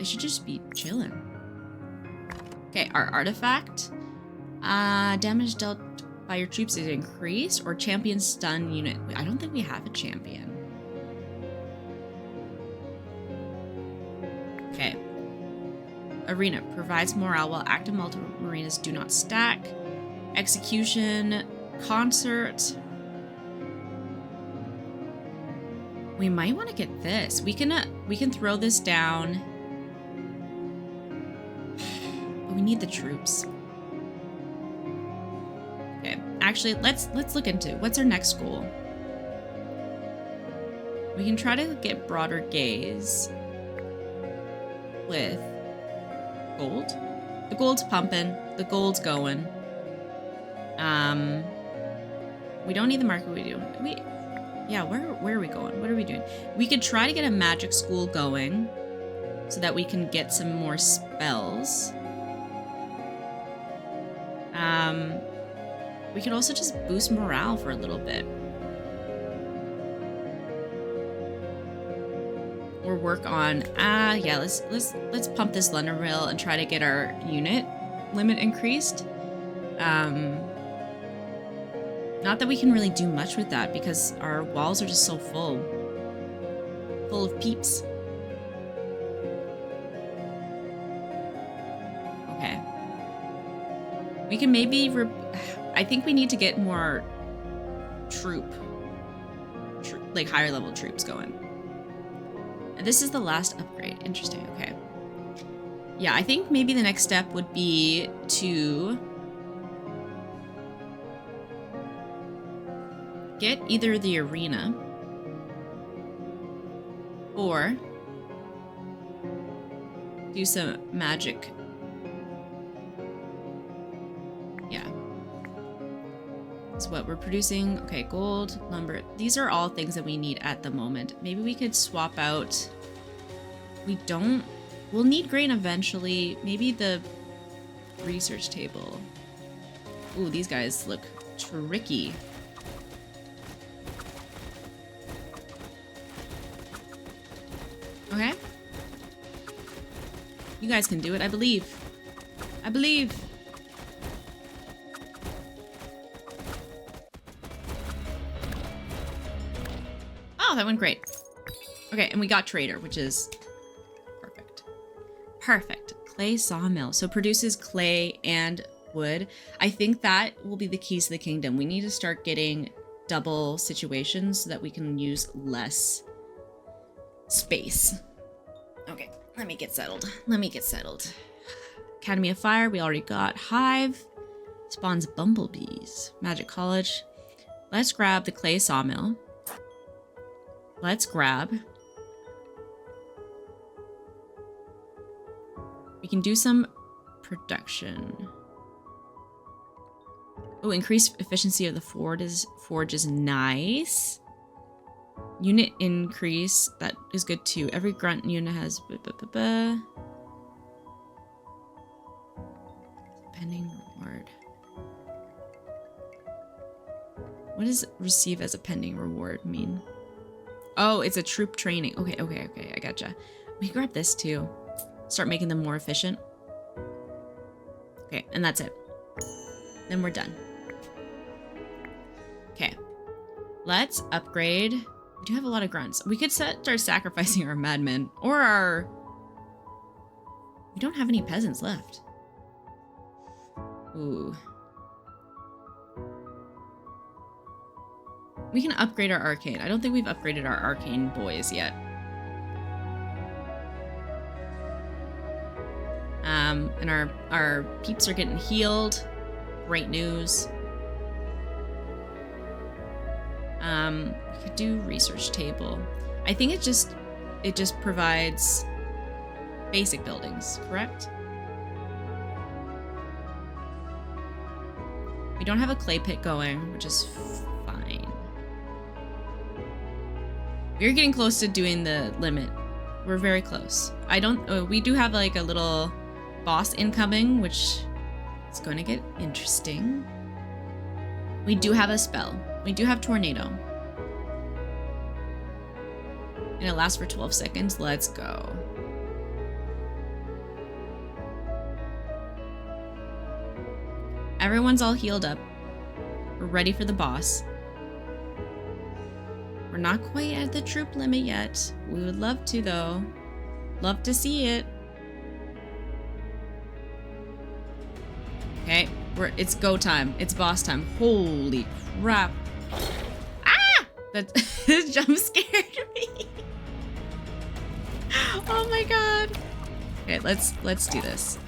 should just be chilling. Okay, our artifact. Damage dealt by your troops is increased, or champion stun unit. I don't think we have a champion. Okay. Arena provides morale while active multiple arenas do not stack. Execution, concert. We might want to get this. We can throw this down. But we need the troops. Okay, actually, let's look into what's our next goal. We can try to get broader gaze with gold. The gold's pumping. The gold's going. We don't need the market. We do. Yeah, where are we going? What are we doing? We could try to get a magic school going so that we can get some more spells. We could also just boost morale for a little bit. or work on, yeah, let's pump this London Rail and try to get our unit limit increased. Not that we can really do much with that because our walls are just so full of peeps. Okay. We can maybe, I think we need to get more like higher level troops going. And this is the last upgrade. Interesting. Okay. Yeah, I think maybe the next step would be to get either the arena or do some magic. Yeah. That's what we're producing. Okay, gold, lumber. These are all things that we need at the moment. Maybe we could swap out. We'll need grain eventually. Maybe the research table. Ooh, these guys look tricky. Okay. You guys can do it, I believe. I believe. Oh, that went great. Okay, and we got trader, which is perfect. Perfect. Clay sawmill. So produces clay and wood. I think that will be the keys to the kingdom. We need to start getting double situations so that we can use less space. Okay, let me get settled. Academy of Fire, we already got. Hive spawns bumblebees. Magic College. Let's grab the clay sawmill. Let's grab. We can do some production. Oh, increased efficiency of the forge is nice. Unit increase, that is good too. Every grunt unit has pending reward. What does receive as a pending reward mean? Oh, it's a troop training. Okay, I gotcha. We can grab this too. Start making them more efficient. Okay, and that's it. Then we're done. Okay. Let's upgrade. We do have a lot of grunts. We could start sacrificing our madmen or our... We don't have any peasants left. Ooh. We can upgrade our arcane. I don't think we've upgraded our arcane boys yet. And our peeps are getting healed. Great news. We could do research table. I think it just provides basic buildings, correct? We don't have a clay pit going, which is fine. We're getting close to doing the limit. We're very close. We do have like a little boss incoming, which is going to get interesting. We do have a spell. We do have tornado. And it lasts for 12 seconds. Let's go. Everyone's all healed up. We're ready for the boss. We're not quite at the troop limit yet. We would love to, though. Love to see it. Okay, it's go time. It's boss time. Holy crap. Ah! That jump scared me. Oh my god. Okay, let's do this.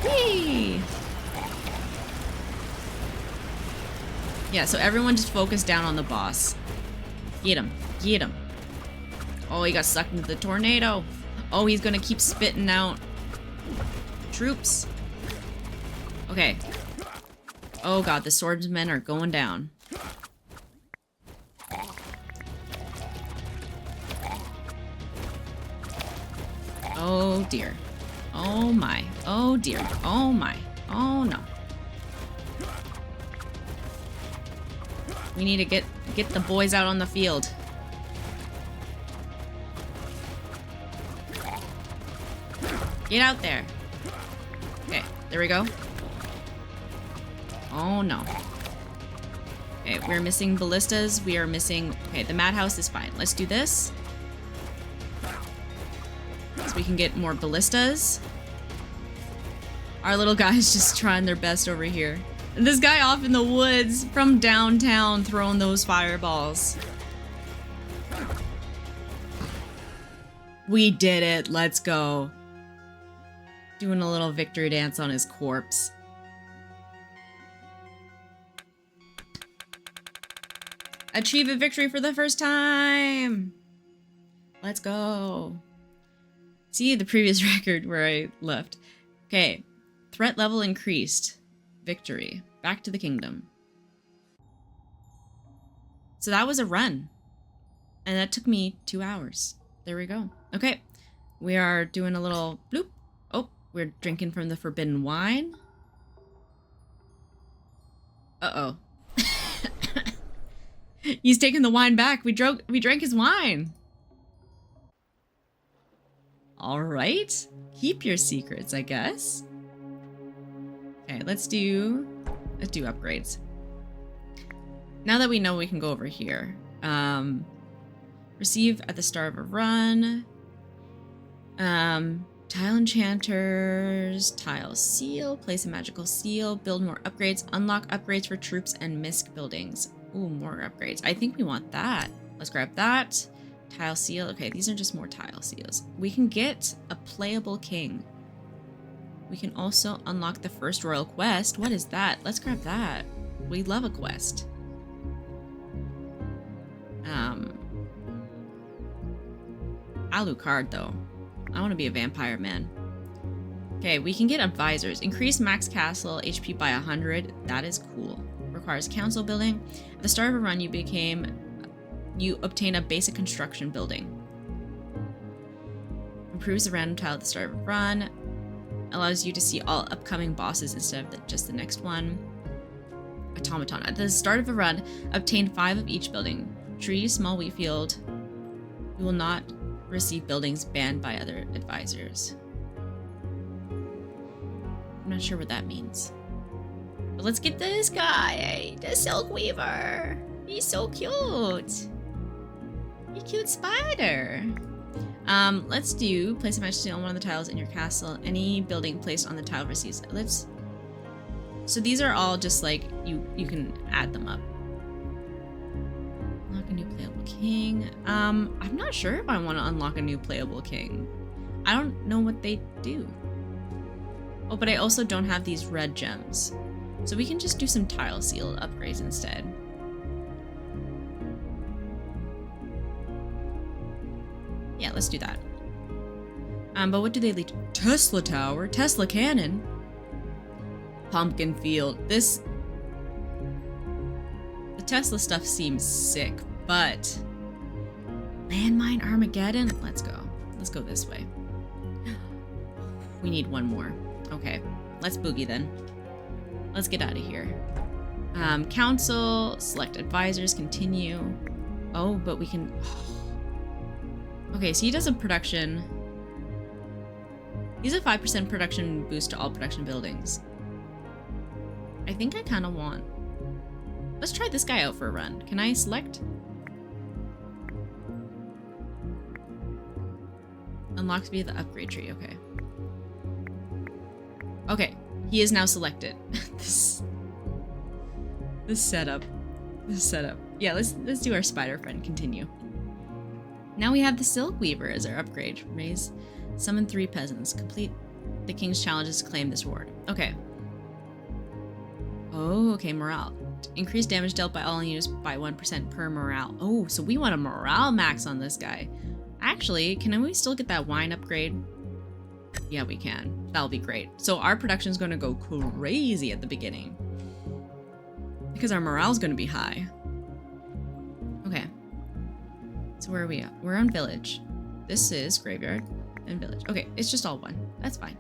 Whee! Yeah, so everyone just focus down on the boss. Get him. Get him. Oh, he got sucked into the tornado. Oh, he's gonna keep spitting out troops. Okay. Oh god, the swordsmen are going down. Oh dear. Oh my. Oh dear. Oh my. Oh no. We need to get the boys out on the field. Get out there. Okay, there we go. Oh no. Okay, we're missing ballistas. We are missing... Okay, the madhouse is fine. Let's do this. So we can get more ballistas. Our little guy's just trying their best over here. And this guy off in the woods from downtown throwing those fireballs. We did it. Let's go. Doing a little victory dance on his corpse. Achieve a victory for the first time. Let's go. See the previous record where I left. Okay. Threat level increased. Victory. Back to the kingdom. So that was a run. And that took me 2 hours. There we go. Okay. We are doing a little bloop. Oh, we're drinking from the forbidden wine. Uh-oh. He's taking the wine back. We drank his wine. All right. Keep your secrets, I guess. Okay, let's do upgrades. Now that we know we can go over here. Receive at the start of a run. Tile enchanters, tile seal, place a magical seal, build more upgrades, unlock upgrades for troops and misc buildings. Ooh, more upgrades. I think we want that. Let's grab that. Tile seal. Okay, these are just more tile seals. We can get a playable king. We can also unlock the first royal quest. What is that? Let's grab that. We love a quest. Alucard, though. I want to be a vampire man. Okay, we can get advisors. Increase max castle HP by 100. That is cool. Requires council building. At the start of a run, you obtain a basic construction building. Improves the random tile at the start of a run. Allows you to see all upcoming bosses instead of just the next one. Automaton. At the start of a run, obtain 5 of each building. Tree, small wheat field. You will not receive buildings banned by other advisors. I'm not sure what that means. But let's get this guy, the Silk Weaver. He's so cute. You cute spider. Let's do place a magic seal on one of the tiles in your castle. Any building placed on the tile receives. So these are all just like you can add them up. Unlock a new playable king. I'm not sure if I want to unlock a new playable king. I don't know what they do. Oh, but I also don't have these red gems. So we can just do some tile seal upgrades instead. Yeah, let's do that. But what do they lead to? Tesla Tower, Tesla Cannon, Pumpkin Field. The Tesla stuff seems sick, but Landmine Armageddon. Let's go. Let's go this way. We need one more. Okay, let's boogie then. Let's get out of here. Council, select advisors, continue. Oh, but we can... Okay, so he does a production. He's a 5% production boost to all production buildings. I think I kind of want... Let's try this guy out for a run. Can I select? Unlocks via the upgrade tree, okay. Okay, he is now selected. This setup. Yeah, let's do our spider friend, continue. Now we have the Silk Weaver as our upgrade. Summon 3 peasants. Complete the king's challenges to claim this reward. Okay. Oh, okay, morale. Increase damage dealt by all units by 1% per morale. Oh, so we want a morale max on this guy. Actually, can we still get that wine upgrade? Yeah, we can. That'll be great. So our production's going to go crazy at the beginning. Because our morale's going to be high. Okay. So where are we at? We're on village. This is graveyard and village. Okay, it's just all one. That's fine.